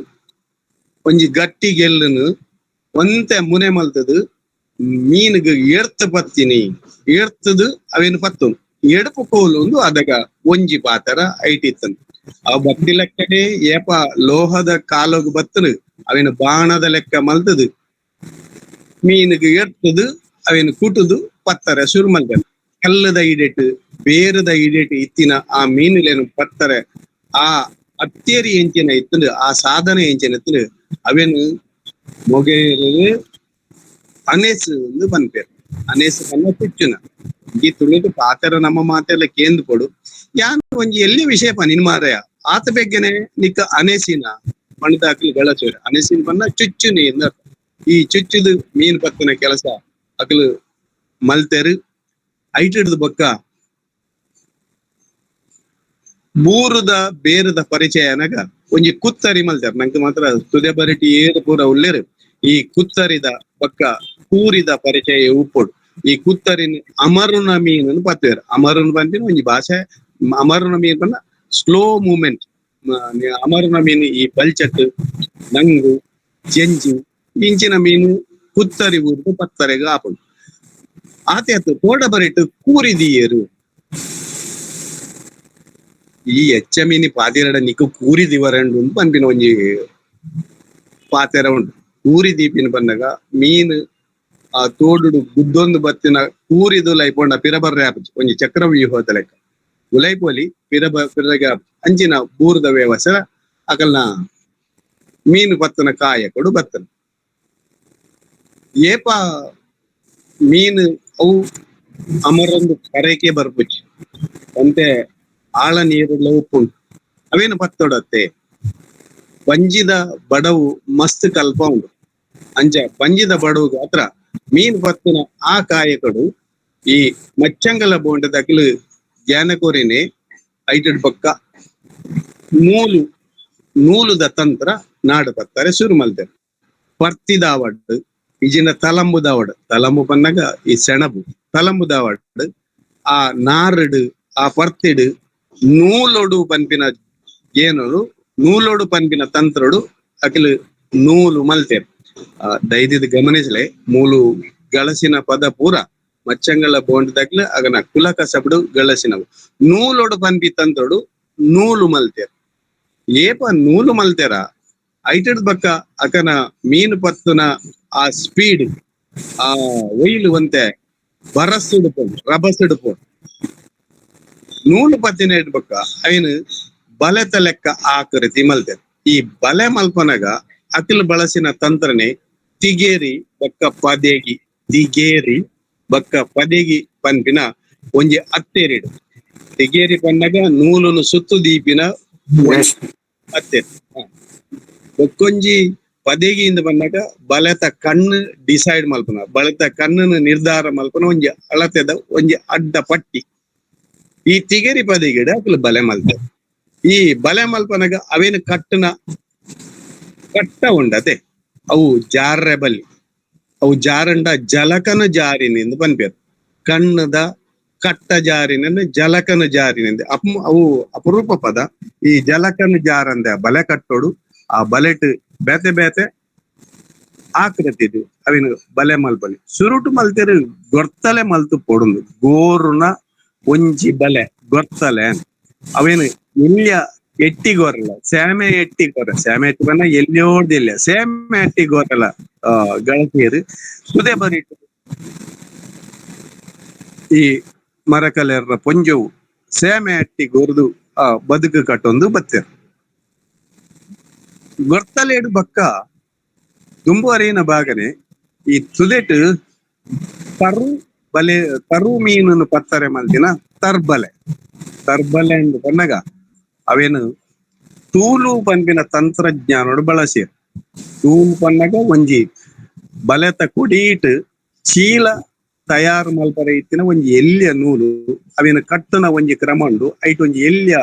ಒಂಜಿ ಗಟ್ಟಿ ಗೆಲ್ಲುನು ಒಂತೆ ಮುನೆ ಮಲ್ತದು ಮೀನುಗ ಏರ್ತ ಪತ್ತಿನಿ ಏರ್ತದು ಅವೇನು ಪತ್ತು ಎಡಪು ಕೋಲು ಒಂದು ಅದಗ ಒಂಜಿ ಪಾತರ ಐಟಿತ್ತನು. ಅವ್ ಬತ್ತಿ ಲೆಕ್ಕಡೆ ಏಪ ಲೋಹದ ಕಾಲೋಗು ಬತ್ತನು ಅವೇನು ಬಾಣದ ಲೆಕ್ಕ ಮಲ್ತದು ಮೀನುಗ ಏರ್ತದು ಅವೇನು ಕುಟುದು ಪತ್ತರ ಶುರು ಮಲ್ತನು. ಕಲ್ಲದ ಇಡೆಟ್ ಬೇರದ ಇಡೆಟ್ ಇತ್ತಿನ ಆ ಮೀನುಲೇನು ಪತ್ತರ ಆ ಅತ್ತೇರಿ ಎಂಚಿನ ಇತ್ತಂದು ಆ ಸಾಧನೆ ಎಂಚಿನ ಇತ್ತಂದು ಅವೇನು ಮೊಗೇರು ಅನೇಸು ಒಂದು ಪನ್ಪೇರು. ಅನೇಸು ಪನ್ನ ಚುಚ್ಚುನ ಈ ತುಳಿದು ಪಾತೆರ ನಮ್ಮ ಮಾತೆಲ್ಲ ಕೇಂದು ಕೊಡು ಯಾನ್ ಒಂಜಿ ಎಲ್ಲಿ ವಿಷಯ ನಿನ್ ಮಾರಯ ಆತ ಬೆಗ್ಗೆನೆ ನಿಕ್ಕ ಅನೇಸಿನ ಮಣ್ದಾಕಲು ಗಳಸೋರು ಅನೇಸಿನ ಪನ್ನ ಚುಚ್ಚುನಿ ಎಂದ. ಈ ಚುಚ್ಚುದು ಮೀನು ಪತ್ತಿನ ಕೆಲಸ ಅಕಲು ಮಲ್ತೆರು ಐಟಿಡ್ದು ಬೊಕ್ಕ ಬೂರದ ಬೇರದ ಪರಿಚಯ ಅನಗ ಒಂಜಿ ಕುತ್ತರಿ ಮಲ್ತಾರ. ನಂಗೆ ಮಾತ್ರ ತುದೆ ಬರಿಟಿ ಏರು ಪೂರ ಉಳ್ಳೇರು ಈ ಕುತ್ತರಿದ ಬಕ್ಕ ಕೂರಿದ ಪರಿಚಯ ಉಪ್ಪೊಡು. ಈ ಕುತ್ತರಿನ ಅಮರುನ ಮೀನನ್ನು ಪತ್ತೇರು. ಅಮರುನ ಬಂದಿನ ಒಂಜಿ ಭಾಷೆ ಅಮರುನ ಮೀನ್ ಬಂದ ಸ್ಲೋ ಮೂಮೆಂಟ್. ಅಮರುನ ಮೀನು ಈ ಬಲ್ಚಟ್ ನಂಗು ಜಂಜಿ ಇಂಚಿನ ಮೀನು ಕುತ್ತರಿ ಊರ್ದು ಪತ್ತರೆಗ ಆಪುಂಡು. ಆತೆ ತೋಟ ಬರಿಟ್ಟು ಕೂರಿದಿಯರು ಈ ಎಚ್ಚ ಮೀನಿ ಪಾತಿರಡ ನಿಕ್ಕು ಕೂರಿದಿವರಂಡು ಪನ್ಪಿನ ಒಂಜಿ ಪಾತೆರ ಉಂಟು. ಕೂರಿ ದೀಪಿನ ಬಂದಾಗ ಮೀನು ಆ ತೋಡುಡು ಗುದ್ದೊಂದು ಬತ್ತಿನ ಕೂರಿದು ಲೈಪೊಂಡ ಪಿರಬರ್ರೆ ಆಪುಜಿ ಒಂಜಿ ಚಕ್ರವ್ಯೂಹದ ಲೆಕ್ಕ ಉಲೈಪೋಲಿ ಪಿರಗ ಅಂಚಿನ ಬೂರದ ವ್ಯವಸ್ಥೆ ಅಕಲ್ನ ಮೀನು ಬತ್ತನ ಕಾಯ ಕೊಡು ಬತ್ತನ ಏಪ ಮೀನು ಅವು ಅಮರೊಂದು ಕರೆಕೆ ಬರ್ಪುಜಿ ಅಂತೆ ಆಳ ನೀರುಲ್ಲ ಉಪ್ಪುಂಟು ಅವೇನು ಪತ್ತೊಡತ್ತೆ. ಬಂಜಿದ ಬಡವು ಮಸ್ತ್ ಕಲ್ಪ ಉಂಟು ಅಂಚ ಬಂಜಿದ ಬಡವು ಹತ್ರ ಮೀನು ಪತ್ತಿನ ಆ ಕಾಯಕಡು ಈ ಮಚ್ಚಂಗಲ ಬೋಂಡದ ಅಕಲು ಜ್ಞಾನಕೋರಿನೇ ಐಟಡ್ ಪಕ್ಕ ನೂಲುದ ತಂತ್ರ ನಾಡು ಪತ್ತಾರೆ ಶುರು ಮಲ್ತಾರೆ. ಪರ್ತಿದಾವಡ್ ಇಜಿನ ತಲಂಬು ಪನ್ನಗ ಈ ಸೆಣಬು ತಲಂಬುದಾವಡ್ ಆ ನಾರಡು ಆ ಪರ್ತಿಡು ನೂಲೊಡು ಪನ್ಪಿನ ಏನೋಡು ನೂಲೋಡು ಪನ್ಪಿನ ತಂತ್ರಡು ಅಕಲು ನೂಲು ಮಲ್ತೇರು. ದೈದಿದ ಗಮನಿಸಲೆ ಮೂಲು ಗಳಸಿನ ಪದ ಪೂರ ಮಚ್ಚಂಗಳ ಬೋಂಡದಾಗ್ಲು ಅಗನ ಕುಲಕ ಸಬಡು ಗಳಸಿನವು ನೂಲೋಡು ಪನ್ಪಿ ತಂತ್ರಡು ನೂಲು ಮಲ್ತೇರು. ಏಪ ನೂಲು ಮಲ್ತೇರ ಐಟಡ್ ಬಕ್ಕ ಅಕನ ಮೀನು ಪತ್ತುನ ಆ ಸ್ಪೀಡ್ ಆ ಒಯ್ಲು ಒಂತೆ ಬರಸ್ಸುಡುಪೋಡು ರಭಸುಡುಪೋಡು ನೂಲು ಪತ್ತಿನ ಇಡ್ಬಕ್ಕ ಅಯ್ನು ಬಲೆತ ಲೆಕ್ಕ ಆಕೃತಿ ಮಲ್ತೇರು. ಈ ಬಲೆ ಮಲ್ಪನಗ ಅಕಲ್ ಬಳಸಿನ ತಂತ್ರನೆ ತಿಗೇರಿ ಬಕ್ಕ ಪದೇಗಿ ಪನ್ಪಿನ ಒಂಜಿ ಅತ್ತೇರಿಡು. ತಿಗೇರಿ ಪನ್ನಗ ನೂಲುನು ಸುತ್ತು ದೀಪಿನ ಅತ್ತೇರು. ಒಕ್ಕೊಂಜಿ ಪದೇಗಿಯಿಂದ ಬಂದಾಗ ಬಲೆತ ಕಣ್ಣು ಡಿಸೈಡ್ ಮಲ್ಪನ ಬಲೆತ ಕಣ್ಣನ್ನು ನಿರ್ಧಾರ ಮಲ್ಪನ ಒಂಜಿ ಅಳತೆದ ಒಂಜಿ ಅಡ್ಡ ಪಟ್ಟಿ. ಈ ತಿಗೇರಿ ಪದೇಗಿಡ ಅಕಲ್ ಬಲೆ ಮಲ್ತೇರು. ಈ ಬಲೆ ಮಲ್ಪನಾಗ ಅವೇನು ಕಟ್ಟ ಉಂಡತೆ ಅವು ಜಾರ್ರೆ ಬಲ್ಲಿ ಅವು ಜಾರಂಡ ಜಲಕನ ಜಾರಿನಿಂದ ಪನ್ಪೇರು. ಕಣ್ಣದ ಕಟ್ಟ ಜಾರಿನಿಂದ ಜಲಕನ ಜಾರಿನಿಂದ ಅವು ಅಪರೂಪ ಪದ. ಈ ಜಲಕನ ಜಾರಂದ ಬಲೆ ಕಟ್ಟೋಡು ಆ ಬಲೆಟ್ ಬೇತೆ ಆಕೃತಿದು ಅವೇನು ಬಲೆ ಮಲ್ಪಲಿ ಸುರುಟು ಮಲ್ತೇರು ಗೊರ್ತಲೆ ಮಲ್ತು ಪೊಡುಂದು ಗೋರುನ ಒಂಜಿ ಬಲೆ ಗೊರ್ತಲೆ ಅವೇನು ಇಲ್ಯ ಎಟ್ಟಿ ಗೋರಲ್ಲ ಸ್ಯಾಮೆ ಎಟ್ಟಿ ಬನ್ನ ಎಲ್ಲಿಯೋದಿಲ್ಲ ಸ್ಯಾಮೆ ಎಟ್ಟಿ ಗೋರಲ್ಲ ಗಳತಿಯರು ಸುದೆ ಬರಿಟ್ಟು ಈ ಮರಕಲೆರ ಪೊಂಜವು ಸ್ಯಾಮೆ ಅಟ್ಟಿ ಗೋರ್ದು ಬದುಕು ಕಟ್ಟೊಂದು ಬತ್ತೇರು. ಗೊರ್ತಲೇಡು ಬಕ್ಕ ದುಂಬುವರಿನ ಭಾಗನೆ ಈ ತುದೆಟ್ ತರು ಮೀನನ್ನು ಪತ್ತಾರೆ ಮಲ್ತಿನ ತರ್ಬಲೆ ಎಂದು ಬಂದಾಗ ಅವೇನು ತೂಲು ಪನ್ಪಿನ ತಂತ್ರಜ್ಞಾನೋಡು ಬಳಸಿರ್. ತೂಲು ಪನ್ನಗ ಒಂಜಿ ಬಲೆತ ಕುಡೀಟ್ ಚೀಲ ತಯಾರು ಮಲ್ಪರೆ ಇತ್ತಿನ ಒಂಜಿ ಎಲ್ಯ ನೂಲು ಅವಿನ ಕಟ್ಟುನ ಒಂಜಿ ಕ್ರಮ ಉಂಡು ಐಟ್ ಒಂಜಿ ಎಲ್ಯ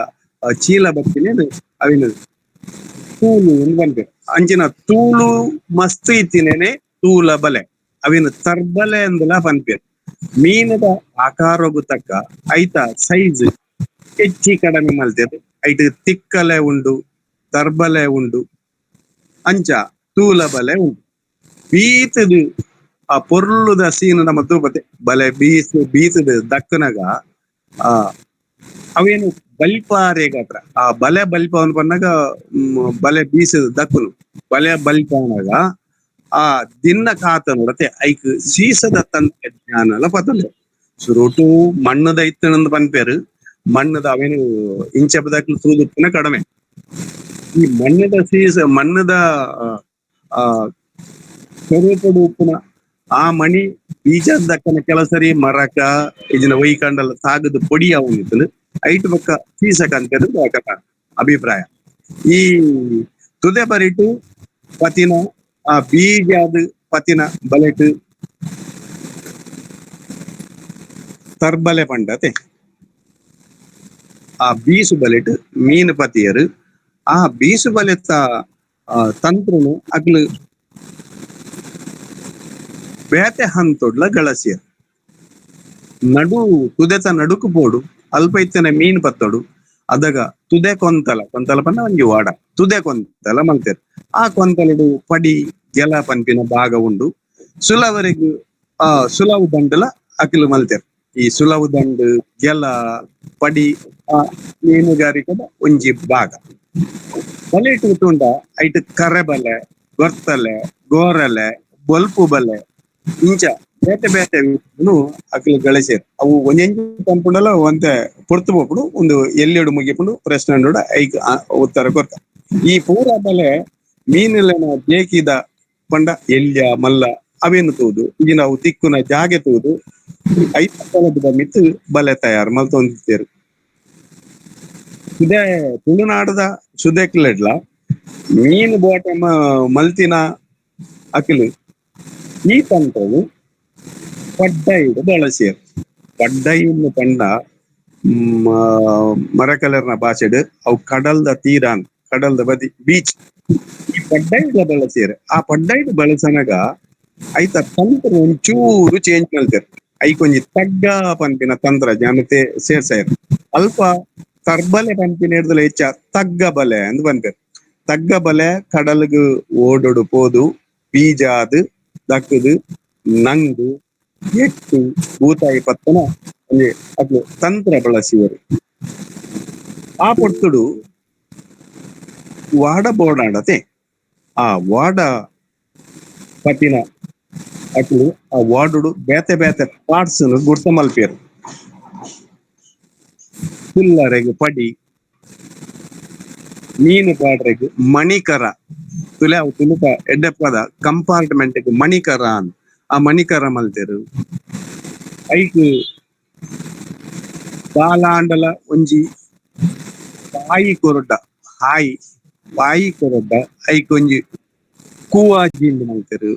ಚೀಲ ಬತ್ತಿನ ಅವಿನ ತೂಲು ಬಂದಿರ್. ಅಂಚಿನ ತೂಲು ಮಸ್ತ್ ಇತ್ತಿನೇನೆ ತೂಲ ಬಲೆ ಅವಿನ ತರ್ಬಲೆ ಅಂದಲ ಪನ್ಪೇರ್. ಮೀನದ ಆಕಾರಗು ತಕ್ಕ ಐತ ಸೈಜ್ ಹೆಚ್ಚಿ ಕಡಿಮೆ ಮಲ್ತೇರ್. ಐಟ್ ತಿಕ್ಕಲೆ ಉಂಡು, ತರ್ಬಲೆ ಉಂಡು, ಅಂಚ ತೂಲ ಬಲೆ ಉಂಡು. ಬೀತದು ಆ ಪೊರ್ಲುದ ಸೀನ್ ನಮ್ಮ ತೂಪತೆ ಬಲೆ ಬೀಸದ ದಕ್ಕನಗ ಅವೇನು ಬಲ್ಪಾರೆಗ ಹತ್ರ ಆ ಬಲೆ ಬಲ್ಪವನ್ ಪನ್ನಾಗ ಬಲೆ ಬೀಸದ ದಕ್ಕನು ಬಲೆ ಬಲ್ಪವನಾಗ ಆ ದಿನ ಕಾತ ನೋಡತೆ ಐಕ್ ಸೀಸದ ತಂತ್ರಜ್ಞಾನ ಪತಲೆ ಸುರುಟು ಮಣ್ಣದ ಇತ್ತನಂದು ಪನ್ಪೇರು. ಮಣ್ಣದ ಅವೇನು ಇಂಚಪದಕ್ಲು ತೂದುತ್ತಿನ ಕಡಿಮೆ. ಈ ಮಣ್ಣದ ಸ್ವರೂಪಡು ಉಪ್ಪುನ ಆ ಮಣಿ ಬೀಜದ ದಕ್ಕನ ಕೆಲಸರಿ ಮರಕ ಇದನ್ನ ಒಯ್ಕಂಡಲ್ಲ ಸಾಗದ ಪೊಡಿ ಅವನಿತ್ತಲು ಐಟ್ ಪಕ್ಕ ಸೀಸಕಂತದ್ದು ಅಭಿಪ್ರಾಯ. ಈ ತುದೆ ಬರಿಟು ಪತಿನ ಆ ಬೀಜದ ಪತಿನ ಬಲೆಟ್ ತರ್ಬಲೆ ಪಂಡತೆ ಆ ಬೀಸು ಬಲೆಟ್ ಮೀನು ಪತಿಯರು ಆ ಬೀಸು ಬಲೆತ್ತ ತಂತ್ರನು ಅಗ್ಲು ಬೇತೆ ಹಂತೊಡ್ಲ ಗಳಸಿಯರ್. ತುದೆತ ನಡುಕು ಪೋಡು ಅಲ್ಪ ಇತ್ತನೆ ಮೀನು ಪತ್ತೋಡು ಅದಾಗ ತುದೆ ಕೊಂತಲ ಪನ್ನ ಒಂಜಿ ವಾಡ ತುದೆ ಕೊಂತಲ ಮಲ್ತೇರ್. ಆ ಕೊಂತಲಡು ಪಡಿ ಗೆಲ ಪನ್ಪಿನ ಭಾಗ ಉಂಡು. ಸುಲವರೆಗೂ ಸುಲವು ದಂಡಲ ಅಕಿಲು ಮಲ್ತೇರ್. ಈ ಸುಲವು ದಂಡು ಗೆಲ ಪಡಿ ಮೀನುಗಾರಿಕದ ಒಂಜಿ ಭಾಗ. ಬಲೆ ಇಟ್ಟು ತುಂಡ ಐಟ್ ಕರೆ ಬಲೆ, ಗೊರ್ತಲೆ, ಗೋರಲೆ, ಬೊಲ್ಪು ಬಲೆ ಇಂಚ ಬೇತೆ ಬೇತೆ ಅಕ್ಲು ಗಳಿಸೇರ್. ಅವು ಒಂಜೆಂಜು ಪಂಪುಂಡಲ ಒಂತೆ ಪೊರ್ತು ಪೋಪುಡು ಒಂದು ಎಲ್ಲಿಡು ಮುಗಿಪುಂಡು ಪ್ರಶ್ನೆ ಐಕ್ ಉತ್ತರ ಕೊರ್ತ. ಈ ಪೂರ ಬಲೆ ಮೀನುಲೆನ ಬೇಕಿದ ಪಂಡ ಎಲ್ಯ ಮಲ್ಲ ಅವೇನು ತೂದು ಈಗ ನಾವು ತಿಕ್ಕುನ ಜಾಗೆ ತೂದು 5 ಮಿತ್ತು ಬಲೆ ತಯಾರು ಮಲ್ತೊಂದಿತ್ತೇರು. ಸುದೆ ತುಳುನಾಡದ ಸುದೆಕ್ಲೆಡ್ಲ ಮೀನು ಬೋಟೆ ಮಲ್ತಿನ ಅಕ್ಲು ಈ ತಂತ್ರವು ಪಡ್ಡೈಡು ಬಳಸಿಯರು. ಪಡ್ಡೈನ್ನು ಪಂಡ ಮರಕಲರ್ನ ಭಾಷೆಡ್ ಅವು ಕಡಲ್ದ ತೀರಾನ್ ಕಡಲ್ದ ಬದಿ ಬೀಚ್ ಈ ಪಡ್ಡೈಡ್ಲ ಬಳಸಿಯರು. ಆ ಪಡ್ಡೈಡು ಬಳಸನಗ ಐತ ತಂತ್ರ ಒಂಚೂರು ಚೇಂಜ್ ಮಲ್ತೇರು. ಐಕೊಂಜಿ ತಗ್ಗ ಪಂಪಿನ ತಂತ್ರ ಜಾಮತೆ ಸೇರ್ಸಾಯರು. ಅಲ್ಪ ತರ್ಬಲೆ ಪಂಪಿನ ಹಿಡ್ದಲ ಹೆಚ್ಚ ತಗ್ಗ ಬಲೆ ಅಂದ್ ಬಂತೇರು. ತಗ್ಗ ಬಲೆ ಕಡಲ್ಗು ಓಡೋಡು ಪೋದು ಬೀಜಾದು ದಕ್ಕದು ನಂಗು ಎಟ್ಟು ಭೂತಾಯಿ ಪತ್ತನ ಅಕ್ಲು ತಂತ್ರ ಬಳಸಿಯರು. ಆ ಪೊರ್ತುಡು ವಾಡ ಬೋಡಾಡತೆ ಆ ವಾಡ ಪತ್ತಿನ ಅಕ್ಲು ಆ ವಾಡುಡು ಬೇತೆ ಬೇತೆ ಪಾರ್ಟ್ಸ್ ಗುರ್ತ ಮಲ್ಪೇರು. ಪುಲ್ಲರೆಗು ಪಡಿ, ಮೀನು ಪಾಡ್ರೆಗು ಮಣಿಕರ ತುಲೆ ಅವು ತುಳುಕ ಎಡ್ಡೆಪ್ಪದ ಕಂಪಾರ್ಟ್ಮೆಂಟ್ ಮಣಿಕರ ಅಂತ ಆ ಮಣಿಕರ ಮಲ್ತೇರು. ಐಕ್ ಬಾಲಾಂಡಲ ಒಂಜಿ ಬಾಯಿ ಕೊರೊಡ್ಡ ಬಾಯಿ ಕೊರೊಡ್ಡ ಐಕ್ ಒಂಜಿ ಕೂವಾಜಿಂದು ಮಲ್ತೇರು.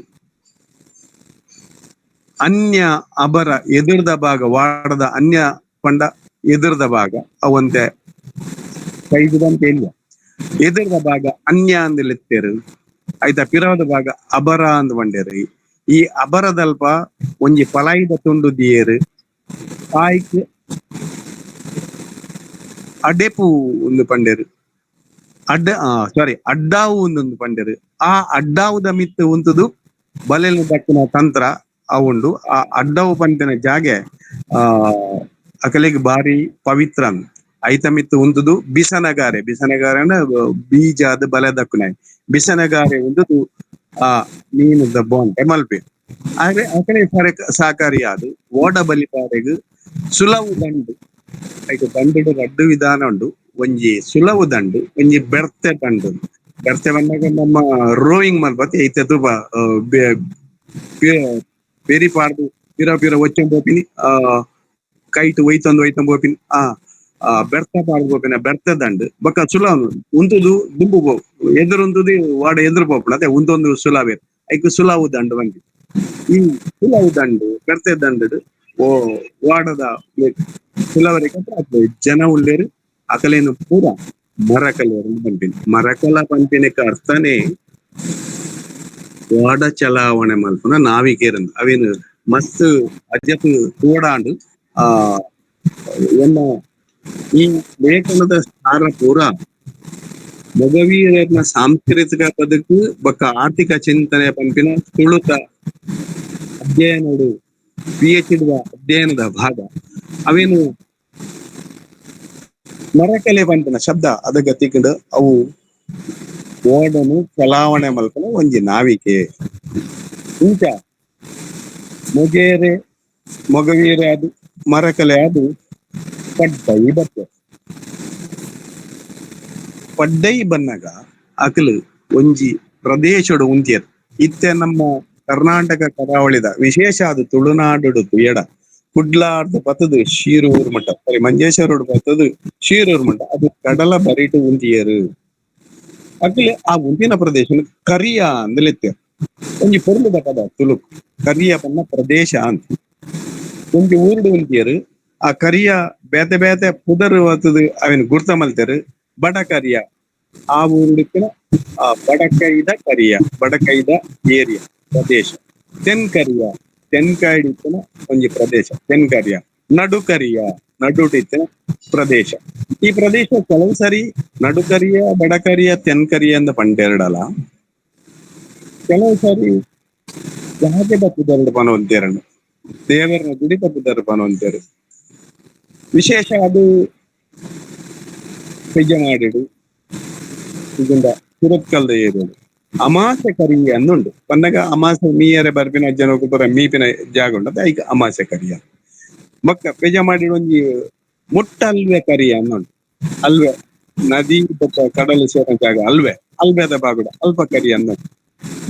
ಅನ್ಯ ಅಬರ ಎದುರ್ದ ಭಾಗ ವಾಡದ ಅನ್ಯ ಪಂಡ ಎದುರ್ದ ಭಾಗ ಅವಂತೆ ಕೈದಂತ ಇಲ್ಲ ಎದುರ್ದ ಭಾಗ ಅನ್ಯ ಅಂದಲೆತ್ತೇರು. ಆಯ್ತಾ ಪಿರವದ ಭಾಗ ಅಬರ ಅಂದ್ ಬಂಡೇರು. ಈ ಅಬರದಲ್ಪ ಒಂಜಿ ಪಲಾಯಿದ ತುಂಡು ದಿಯೇರು. ಆಯ್ಕೆ ಅಡೆಪು ಒಂದು ಪಂಡೇರು ಅಡ್ಡಾವು ಒಂದೊಂದು ಪಂಡೇರು. ಆ ಅಡ್ಡಾವುದ ಮಿತ್ತು ಉಂತದು ಬಲೆಲ್ ದಕ್ಕಿನ ತಂತ್ರ ಅವುಂಡು. ಆ ಅಡ್ಡವು ಪಂಪಿನ ಜಾಗೆ ಅಕಲೆಗ್ ಬಾರಿ ಪವಿತ್ರ ಐತ ಮಿತ್ತು ಉಂತದು ಬಿಸನಗಾರೆ ಬೀಜಾದ ಬಲೆ ದಕ್ಕುನ ಬಿಸನಗಾರೆ ಉಂತದು ಆ ಮೀನದ ಬೋಂಟೆ ಮಲ್ಪೆ ಆದ್ರೆ ಅಕಲೆ ಸಹಕಾರಿಯಾದು ಓಡ ಬಲಿಪಾರೆಗ್ ಸುಲವು ದಂಡು ಐತೆ ದಂಡು ರಡ್ಡು ವಿಧಾನ ಉಂಡು. ಒಂಜಿ ಸುಲವು ದಂಡು ಒಂಜಿ ಬೆರ್ತೆ ದಂಡು. ಬೆರ್ತೆ ಬಂದಾಗ ನಮ್ಮ ರೋಯಿಂಗ್ ಮಲ್ಪತಿ ಐತೆ ತುಬ ಬೇರಿ ಪಾಡ್ದು ಪಿರ ಒಚ್ಚಂ ಬೋಪಿನಿ ಕೈಟ್ ಒಯ್ತೊಂದು ಬೋಪಿನಿ ಬೆರ್ತ ಪಾಡ್ಬೋಪಿನ ಬೆರ್ತ ದಂಡು ಬೊಕ್ಕ ಸುಲಾವ್ ಉಂತುದು ದುಂಬು ಎದುರುಂತುದು ವಾಡ ಎದುರು ಪೋಪುಂಡು ಅದೇ ಉಂದೊಂದು ಸುಲಾವೇ ಐಕ್ ಸುಲಾವು ದಂಡು ಬಂದಿ ಈ ಸುಲಾವು ದಂಡು ಬೆರ್ತೆ ದಂಡು ಓ ವಾಡದ ಸುಲವರಿಗೆ ಜನ ಉಳ್ಳೇರು ಅಕಲೇನು ಪೂರ ಮರಕಲೇರು ಪಂಪಿನ ಮರಕಲ ಪಂಪಿನಕ್ಕೆ ಅರ್ಥನೇ ವಾಡ ಚಲಾವಣೆ ಮಲ್ಪನ ನಾವಿಕೇರಂದು ಅವೇನು ಮಸ್ತ್ ಅಜ್ಜತ್ ತೋಡಾಂಡು ಎನ್ನ ಈ ಲೇಖನದ ಸಾರ ಪೂರ ಮೊಗವೀರನ ಸಾಂಸ್ಕೃತಿಕ ಬದುಕು ಬೊಕ್ಕ ಆರ್ಥಿಕ ಚಿಂತನೆ ಪಂಪಿನ ತುಳುತ ಅಧ್ಯಯನಡು PhD ಅಧ್ಯಯನದ ಭಾಗ ಅವೇನು ಮರಕಲೆ ಪಂಪಿನ ಶಬ್ದ ಅದ ಗತಿಕಂಡು ಅವು ಓಡನು ಚಲಾವಣೆ ಮಲ್ಪನ ಒಂಜಿ ನಾವಿಕೆ ಇಂಚ ಮೊಗೇರೆ ಮೊಗವೀರೆ ಅದು ಮರಕಲೆ ಅದು ಪಡ್ಡೈ ಬರ್ತದೆ ಪಡ್ಡೈ ಬನ್ನಗ ಅಕಲು ಒಂಜಿ ಪ್ರದೇಶಡು ಉಂತಿಯರ್ ಇತ್ತೆ ನಮ್ಮ ಕರ್ನಾಟಕ ಕರಾವಳಿದ ವಿಶೇಷ ಅದು ತುಳುನಾಡು ತುಯಡ ಕುಡ್ಲಾರ್ದು ಬತ್ತದು ಶೀರೂರು ಮಠ ಸಾರಿ ಮಂಜೇಶ್ವರೋಡು ಬತ್ತದು ಶೀರೂರು ಮಠ ಅದು ಕಡಲ ಬರಿಟು ಉಂತಿಯರು ಅಕಲೆ ಆ ಉಂತಿನ ಪ್ರದೇಶ ಕರಿಯ ಅಂದಲೆತ್ತೆ ಒಂಜಿ ಪೊರ್ಲುದ ಪದ ತುಳುಕು ಕರಿಯ ಪನ್ನ ಪ್ರದೇಶ ಅಂತ ಒಂಜಿ ಊರುಡು ಉಂತಿಯರು ಆ ಕರಿಯ ಬೇತೆ ಬೇತೆ ಪುದರ್ ಬತ್ತದು ಅವೇನು ಗುರ್ತ ಮಲ್ತೆರು ಬಡಕರಿಯ ಆ ಊರುಡಿನ ಆ ಬಡಕೈದ ಕರಿಯ ಬಡಕೈದ ಏರಿಯಾ ಪ್ರದೇಶ ತೆನ್ಕರಿಯ ತೆನ್ಕಾಯಿಡಿತ್ತಿನ ಒಂಜಿ ಪ್ರದೇಶ ತೆನ್ಕರಿಯ ನಡುಕರಿಯ ನಡುಟಿತ್ತಿನ ಪ್ರದೇಶ ಈ ಪ್ರದೇಶ ಕೆಲವು ಸರಿ ನಡುಕರಿಯ ಬಡಕರಿಯ ತೆನ್ಕರಿಯ ಅಂತ ಪಂಡೆರಡಲ್ಲ ಕೆಲವು ಸರಿ ಜಾಗದ ಪುದರ್ಡು ಪನವಂತೇರಣ್ಣ ದೇವರನ ಗುಡಿ ತಪ್ಪುದರು ಪನವಂತೇರು ವಿಶೇಷ ಅದು ಪೆಜ್ಜೆ ಮಾಡಿಡು ಇದರಿಂದ ಸುರತ್ಕಲ್ದ ಏರಿಯಡು ಅಮಾಸೆ ಕರಿ ಅನ್ನುಂಡು ಪನ್ನಗ ಅಮಾಸೆ ಮೀಯರೆ ಬರ್ಪಿನ ಅಜ್ಜನ ಹೋಗ್ಬರ ಮೀಪಿನ ಜಾಗ ಉಂಟು ಐಕ ಅಮಾಸೆ ಕರಿಯ ಬೊಕ್ಕ ಪೆಜ ಮಾಡಿಡು ಒಂಜಿ ಮುಟ್ಟ ಅಲ್ವೆ ಕರಿಯ ಅನ್ನುಂಡು ಅಲ್ವೆ ನದಿ ಬೊಕ್ಕ ಕಡಲು ಸೇರೋ ಜಾಗ ಅಲ್ವೆದ ಬಾಗುಡ ಅಲ್ಪ ಕರಿ ಅನ್ನುಂಡು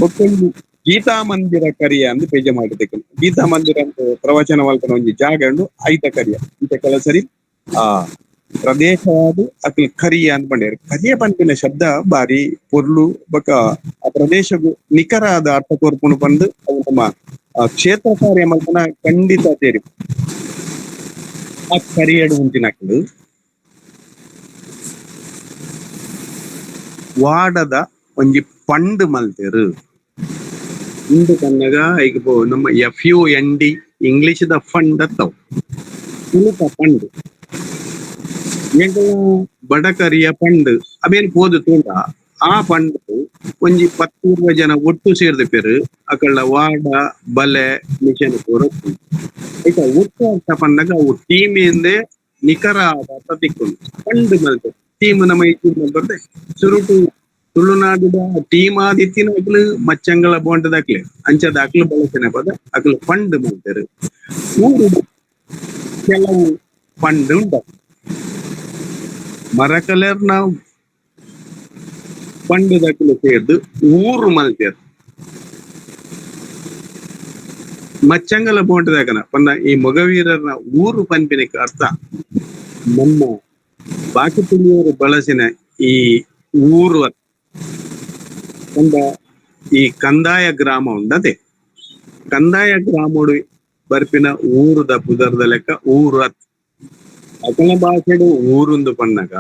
ಬೊಕ್ಕೊಂದು ಗೀತಾ ಮಂದಿರ ಕರಿಯ ಅಂದು ಪೆಜ ಮಾಡಿದ್ದಕ್ಕೆ ಗೀತಾ ಮಂದಿರ ಅಂತ ಪ್ರವಚನ ಮಲ್ಪನ ಒಂಜಿ ಜಾಗ ಉಂಡು ಐತ ಕರಿಯ ಇಂತ ಕೆಲ ಸರಿ ಆ ಪ್ರದೇಶವಾದ ಅಕಲ್ ಕರಿಯ ಅಂತ ಪಂಡೇರು ಕರಿಯ ಪಂಪಿನ ಶಬ್ದ ಬಾರಿ ಪೊರ್ಲು ಬೊಕ್ಕ ಆ ಪ್ರದೇಶಗೂ ನಿಖರಾದ ಅರ್ಥ ಕೋರ್ಪುನು ಬಂದು ಅವು ನಮ್ಮ ಕ್ಷೇತ್ರ ಕಾರ್ಯ ಮಲ್ಪನ ಖಂಡಿತ ಸೇರಿ ಆ ಕರಿಯಡು ಉಂಟಿನಕ್ಕಳು ವಾಡದ ಒಂಜಿ ಪಂಡ್ ಮಲ್ತೆರು ಇಂದು ಕನ್ನಗ ಈಗ ನಮ್ಮ FUND ಇಂಗ್ಲಿಷ್ ದ ಫಂಡ್ ಅತ್ತವು ತುಳುಕ ಪಂಡ್ ಬಡಕರಿಯ ಪಂಡ್ ಅವೇನು ಪೋದು ತೂಂಡ ಆ ಪಂಡ್ ಒಂಜಿ 10-20 ಜನ ಒಟ್ಟು ಸೇರ್ದ ಪೇರು ಅಕಳ್ಳ ವಾಡ ಬಲೆ ಮಿಷನ್ ಪೂರತ್ತು ಈಗ ಒಟ್ಟು ಅರ್ಥ ಪಂಡಗ ಅವು ಟೀಮ್ ಇಂದೇ ನಿಖರ ಅರ್ಥ ತಿಕ್ಕೊಂಡು ಪಂಡ್ ಮಲ್ತೆ ಟೀಮ್ ನಮ್ಮ ಈ ಟೀಮ್ ಬರ್ದೆ ಸುರುಟು ತುಳುನಾಡಿದ ಟೀಮ್ ಆದಿತ್ತಿನ ಅಕ್ಲು ಮಚ್ಚಂಗಳ ಬೋಂಟದ ಅಕ್ಲೆ ಅಂಚದ ಅಕ್ಲು ಬಳಸಿನ ಪದ ಅಕ್ಲು ಫಂಡ್ ಮಾಡ್ತಾರೆ ಊರು ಕೆಲವು ಫಂಡ್ ಉಂಟ ಮರಕಲೇರ್ ನಾವು ಫಂಡ್ ಅಕ್ಲು ಸೇರ್ದು ಊರು ಮಲ್ತೇರು ಮಚ್ಚಂಗಲ ಬೋಂಟದಾಗನ ಪನ್ನ ಈ ಮೊಗವೀರನ ಊರು ಪಂಪಿನಕ್ಕೆ ಅರ್ಥ ನಮ್ಮ ಬಾಕಿ ತುಳಿಯವರು ಬಳಸಿನ ಈ ಊರು ಈ ಕಂದಾಯ ಗ್ರಾಮ ಉಂಡದೆ ಕಂದಾಯ ಗ್ರಾಮಡು ಬರ್ಪಿನ ಊರುದ ಪುದರ್ದ ಲೆಕ್ಕ ಊರು ಅಕಲ ಭಾಷೆಡು ಊರುಂದು ಪನ್ನಗ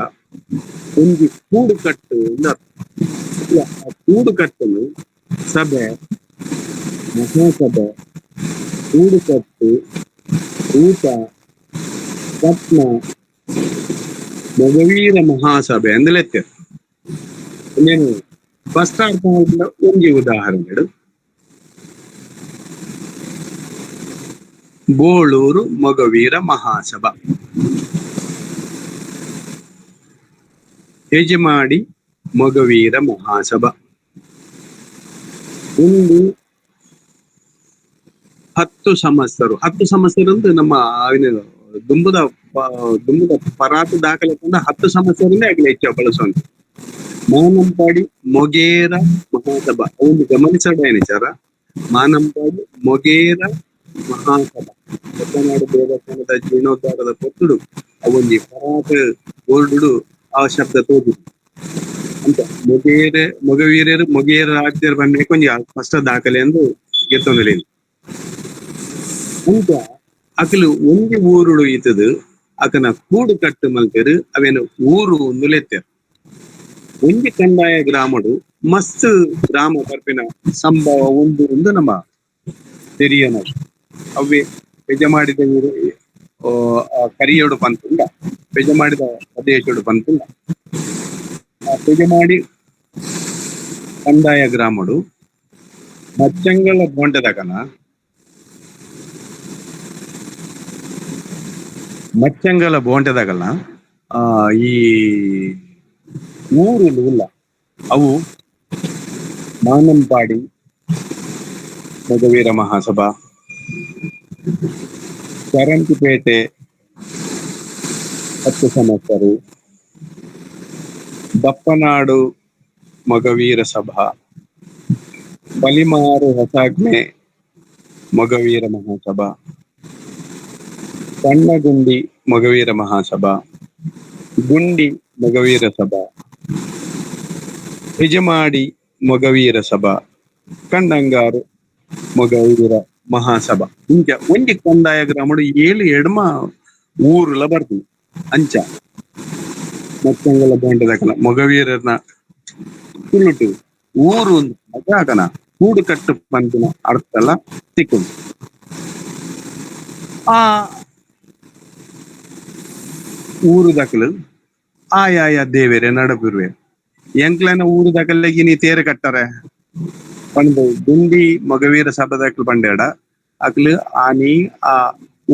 ಒಂಜಿ ಕೂಡು ಕಟ್ಟು ಆ ಕೂಡು ಕಟ್ಟಲು ಸಭೆ ಮಹಾಸಭೆ ಕೂಡು ಕಟ್ಟು ಊಟ ರತ್ನ ಮೊಗವೀರ ಮಹಾಸಭೆ ಅಂದಲೆತ್ತೆ ಇನ್ನೇನು ಫಸ್ಟ್ ಅರ್ಥ ಒಂಜಿ ಉದಾಹರಣೆಡು ಬೋಳೂರು ಮೊಗವೀರ ಮಹಾಸಭಾ ಹೆಜಮಾಡಿ ಮೊಗವೀರ ಮಹಾಸಭಾ ಒಂದು 10 ಸಂವತ್ಸರ 10 ಸಂವತ್ಸರ ಅಂದ್ರೆ ನಮ್ಮ ದುಂಬುದ ಪರಾತು ದಾಖಲೆ 10 ಸಂವತ್ಸರನೇ ಆಗ್ಲಿ ಹೆಚ್ಚು ಬಳಸೋಣ ಮಾನಂಪಾಡಿ ಮೊಗೇರ ಮಹಾಸಭಾ ಒಂದು ಗಮನಿಸೋಣ ವಿಚಾರ ಮಾನಂಪಾಡಿ ಮೊಗೇರ ಮಹಾಸಭಾ ಕೊತ್ತನಾಡು ದೇವಸ್ಥಾನದ ಜೀರ್ಣೋದ್ಧಾರದ ಪೊತ್ತುಡು ಅವೊಂಜಿ ಪರಾತ್ ಬೋರ್ಡುಡು ಆ ಶಬ್ದ ತೋಜುಡು ಅಂತ ಮೊಗವೀರರು ಮೊಗೇರ ಆಗ್ತಿರ್ ಬಂದ್ರೆ ಕೊಂಚ ಕಷ್ಟ ದಾಖಲೆ ಎಂದು ಗೆತ್ತೊಂದಿಲ್ಲ ಅಂತ ಅಕಲು ಒಂಜಿ ಊರುಡು ಇತ್ತದು ಅಕನ ಕೂಡು ಕಟ್ಟು ಮಲ್ಪೆರು ಅವೇನು ಊರು ನುಲೆತ್ತೆರು ಒಂಜಿ ಕಂದಾಯ ಗ್ರಾಮಡು ಮಸ್ತ್ ಗ್ರಾಮ ಬರ್ಪಿನ ಸಂಭವ ಒಂದು ನಮ್ಮ ತೆರಿಯನ ಅವೇ ಪೆಜ ಮಾಡಿದ ಊರು ಕರಿಯೋಡು ಪಂತುಂಡ ಪೆಜ ಮಾಡಿದ ಪ್ರದೇಶೋಡು ಪಂತುಂಡ ಆ ಪೆಜ ಮಾಡಿ ಕಂದಾಯ ಗ್ರಾಮಡು ಮಚ್ಚಂಗಳ ಬೋಂಟದಕನ ಮಚ್ಚಂಗಲ ಬೋಂಟದಗಲ ಈ ಊರು ಇಲ್ಲ ಅವು ಮಾನಂಪಾಡಿ ಮೊಗವೀರ ಮಹಾಸಭಾ ಕರಂತಿಪೇಟೆ 10 ಸಂವತ್ಸರು ಬಪ್ಪನಾಡು ಮೊಗವೀರ ಸಭಾ ಬಲಿಮಾರು ಹೊಸಾಗ್ನೆ ಮೊಗವೀರ ಮಹಾಸಭಾ ಸಣ್ಣಗುಂಡಿ ಮೊಗವೀರ ಮಹಾಸಭಾ ಗುಂಡಿ ಮೊಗವೀರ ಸಭಾ ಹೆಜಮಾಡಿ ಮೊಗವೀರ ಸಭಾ ಕಂಡಂಗಾರು ಮೊಗವೀರ ಮಹಾಸಭಾ ಇಂಚ ಒಂಜಿ ಕಂದಾಯ ಗ್ರಾಮಡು 7 ಎಡ್ಮ ಊರುಲ ಬರ್ದು ಅಂಚ ಮಚ್ಚಂಗಲ ಬೋಂಡದಕನ ಮೊಗವೀರನ ತುಳುಟು ಊರು ಒಂದು ಮಜಾಕನ ಕೂಡು ಕಟ್ಟು ಪಂಪಿನ ಅರ್ಥಲ್ಲ ತಿಕ್ಕೊಂಡು ಆ ಊರು ದಕಲು ಆಯಾಯ ದೇವೇರೆ ನಡಪಿರುವೆ ಎಂಕ್ಲನ ಊರು ದಕಲ್ಲೆಗಿ ನೀ ತೇರು ಕಟ್ಟಾರೆ ಪಂಡು ಗುಂಡಿ ಮೊಗವೀರ ಸಭದಕ್ಲು ಪಂಡೇಡ ಅಕ್ಲು ಆನಿ ಆ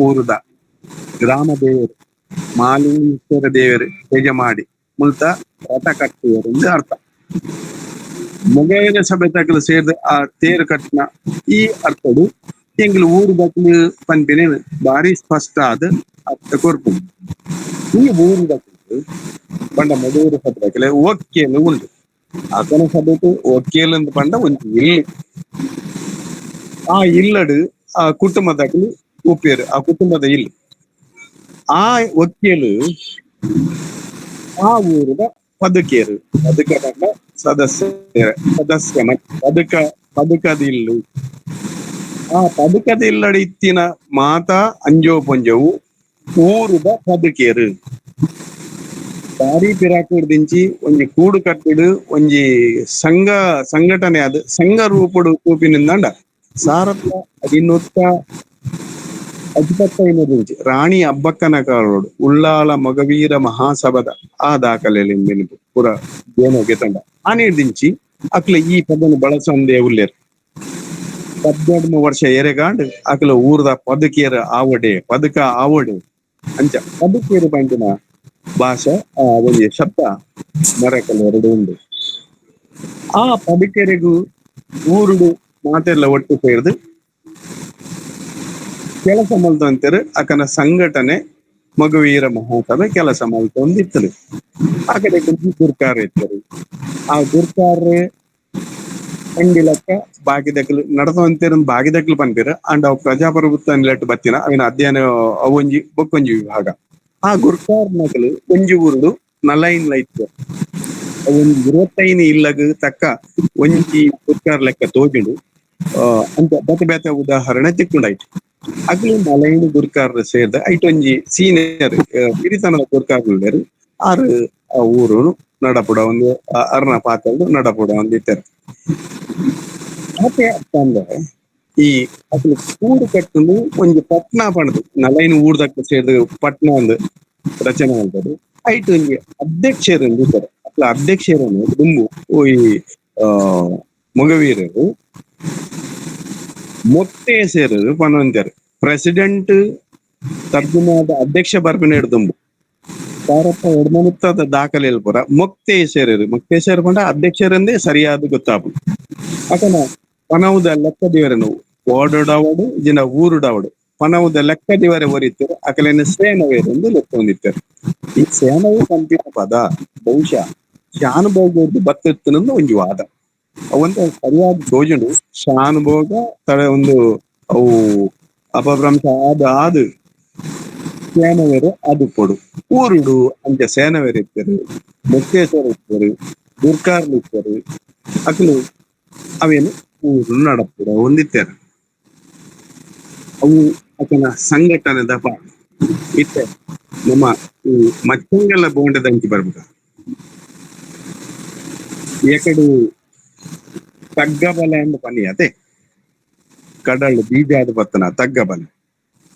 ಊರುದ ಗ್ರಾಮ ದೇವರು ಮಾಲಿಂಗೇಶ್ವರ ದೇವರು ಪೂಜ ಮಾಡಿ ಮುಲ್ತ ರಥ ಕಟ್ಟುವರು ಅರ್ಥ ಮೊಗವೀರ ಸಭೆ ತಕಲು ಸೇರಿದ ಆ ತೇರು ಕಟ್ಟಿನ ಈ ಅರ್ಥಡು ಎಂಗ್ಲು ಊರು ದಕ್ಲು ಪಂಪಿನ ಭಾರಿ ಸ್ಪಷ್ಟ ಆದ ಅರ್ಥ ಕೊರ್ಪು ಈ ಊರು ದಕ್ಲು ಪಂಡ ಮೊಗವೀರ ಸಭೆ ದಕಲೆ ಒಕ್ಕೇನು ಉಂಟು ಅತನ ಸಭೆಗೆ ಒಕ್ಕೇಲು ಅಂತ ಪಂಡ ಒಂದು ಇಲ್ಲಿ ಆ ಇಲ್ಲಡು ಆ ಕುಟುಂಬದಕ್ಲು ಉಪ್ಪೇರು ಆ ಕುಟುಂಬದ ಇಲ್ಲಿ ಆ ಒಕ್ಕೇಲು ಆ ಊರದ ಪದುಕೇರು ಪದುಕ ಪಂಡ ಸದಸ್ಯನ ಪದುಕದಿಲ್ಲು ಆ ಪದುಕದಿಲ್ಲಡ ಇತ್ತಿನ ಮಾತ ಅಂಜೋ ಪೊಂಜವು ಊರುದ ಪದುಕೇರು ಭಾರಿ ಪಿರಾಕುಡು ದಿಂಚಿ ಒಂಜಿ ಕೂಡು ಕಟ್ಟುಡು ಒಂಜಿ ಸಂಘಟನೆ ಅದು ಸಂಘ ರೂಪುಡು ಕೂಪಿನಿಂದ ಸಾರತ್ತ 1515 ರಾಣಿ ಅಬ್ಬಕ್ಕನ ಕಾರೋಡು ಉಳ್ಳಾಲ ಮೊಗವೀರ ಮಹಾಸಭದ ಆ ದಾಖಲೆಯಲ್ಲಿ ಪುರ ಏನೋ ಗೆತಂಡ ಆ ನೀರ್ದಿಂಚಿ ಅಕ್ಲ ಈ ಪದನ್ನು ಬಳಸೊಂದೇ ಉಲ್ಲೇರು 18 ವರ್ಷ ಎರೆಗಾಂಡ್ ಅಕ್ಲ ಊರದ ಪದುಕೇರ ಆವಡೆ ಪದಕ ಆವಡೆ ಅಂಚ ಪದುಕೇರು ಬಂದಿನ ಭಾಷೆ ಒಂದು ಶಬ್ದ ಮರಕಲ್ 2 ಉಂಡು ಆ ಪದುಕೆರೆಗೂ ಊರುಡು ಮಾತೆಲ್ಲ ಒಟ್ಟು ಸೇರಿದು ಕೆಲಸ ಮಲ್ತಂತರು ಅಕನ ಸಂಘಟನೆ ಮೊಗವೀರ ಮಹಾಸಭೆ ಕೆಲಸ ಮಲ್ತೊಂದಿತ್ತರು ಆ ಕಡೆ ಗುರ್ಕಾರ ಇತ್ತರು ಆ ಗುರ್ಕಾರ ಅಂಡಿಲಕ್ಕ ಬಾಗಿದಕ್ಲು ನಡತಂತಿರ ಬಾಗಿದಕ್ಲು ಪಂಪಿರ ಅಂಡ್ ಅವು ಪ್ರಜಾಪ್ರಭುತ್ವ ನಿಲಟ್ಟು ಬತ್ತಿನ ಅವಿನ ಅಧ್ಯಯನ ಅವೊಂಜಿ ಬೊಕ್ಕೊಂಜಿ ವಿಭಾಗ ಆ ಗುರ್ಕಾರ್ ನಕಲು ಒಂಜಿ ಊರುಡು ನಲೈನ್ಲ ಇತ್ತು ಒಂದು 25 ಇಲ್ಲಗ ತಕ್ಕ ಒಂಜಿ ಗುರ್ಕಾರ್ ಲೆಕ್ಕ ತೋಜುಡು ಅಂತ ಬೇತೆ ಬೇತೆ ಉದಾಹರಣೆ ತಿಕ್ಕೊಂಡಾಯ್ತು ಅಗ್ಲಿ ನಲೈನ್ ಗುರ್ಕಾರ್ ಸೇರ್ದ ಐಟೊಂಜಿ ಸೀನಿಯರ್ ಹಿರಿತನದ ಗುರ್ಕಾರ್ಗಳು ಆರು ಆ ಊರು ನಡಪುಡ ಒಂದು ಅರ್ನ ಪಾತ್ರದ ನಡಪುಡ ಒಂದು ಇತ್ತಾರೆ ಮತ್ತೆ ಅಂದ್ರೆ ಈ ಅಸಲು ಕೂಡು ಕಟ್ಟಲು ಒಂಜಿ ಪಟ್ನ ಪಣದು ನಲೈನ್ ಊರ್ದಕ್ಕ ಸೇರ್ದ ಪಟ್ನ ಒಂದು ರಚನೆ ಮಾಡ್ತಾರೆ ಐಟು ಒಂಜಿ ಅಧ್ಯಕ್ಷರು ಇರ್ತಾರೆ ಅಸಲು ಅಧ್ಯಕ್ಷರನ್ನು ದುಂಬು ಈ ಮೊಗವೀರರು ಮೊತ್ತೆ ಸೇರರು ಪನೊಂತಾರೆ ಪ್ರೆಸಿಡೆಂಟ್ ತರ್ಜುಮಾದ ಅಧ್ಯಕ್ಷ ಬರ್ಪಿನ ಹಿಡ್ದುಂಬು ಭಾರತ ಎಡ್ಮನುತ್ತದ ದಾಖಲೆ ಪುರ ಮೊಕ್ತೆ ಸೇರು ಪಂಡ ಅಧ್ಯಕ್ಷರಂದೇ ಸರಿಯಾದ ಗೊತ್ತಾಪು ಅಕನ ಪನವುದ ಲೆಕ್ಕ ದಿವರನು ಓಡಾಡವಡು ಜಿನ ಊರುಡವಡು ಪನವುದ ಲೆಕ್ಕ ದಿವರೆ ಒರಿತಾರೆ ಅಕಲಿನ ಸೇನವೇರೆಂದು ಲೆಕ್ಕ ಹೊಂದಿತ್ತಾರೆ ಈ ಸೇನವೇ ಪಂಪಿನ ಪದ ಬಹುಶಃ ಶಾನುಭೋಗ ಬತ್ತಿತ್ತನೊಂದು ಒಂಜಿ ವಾದ ಅವಂತ ಸರಿಯಾದ ಯೋಜನೆ ಶಾನುಭೋಗ ತಡೆ ಒಂದು ಅವು ಅಪಭ್ರಂಶ ಅದು ಸೇನವೇರು ಅದು ಕೊಡು ಊರುಡು ಅಂಚ ಸೇನವೇರು ಇರ್ತಾರೆ, ಮೊಕ್ಕೇಶ್ವರ ಇರ್ತಾರೆ, ಗುರ್ಕಾರ್ಲು ಇರ್ತಾರೆ, ಅಕಲು ಅವೇನು ಊರು ನಡಪುರ ಹೊಂದಿತ್ತಾರೆ. ಅವು ಅಕನ ಸಂಘಟನೆದ ಇತ್ತೆ ನಮ್ಮ ಈ ಮಚ್ಚಂಗೆಲ್ಲ ಬೋಂಡದ ಅಂಚಿ ಬರ್ಬೇಕ ಏಕಡು ತಗ್ಗಬಲೆ ಅಂದ ಪನಿ ಅದೇ ಕಡಲು ಬೀಜಾದ ಪತ್ತನ ತಗ್ಗಬಲೆ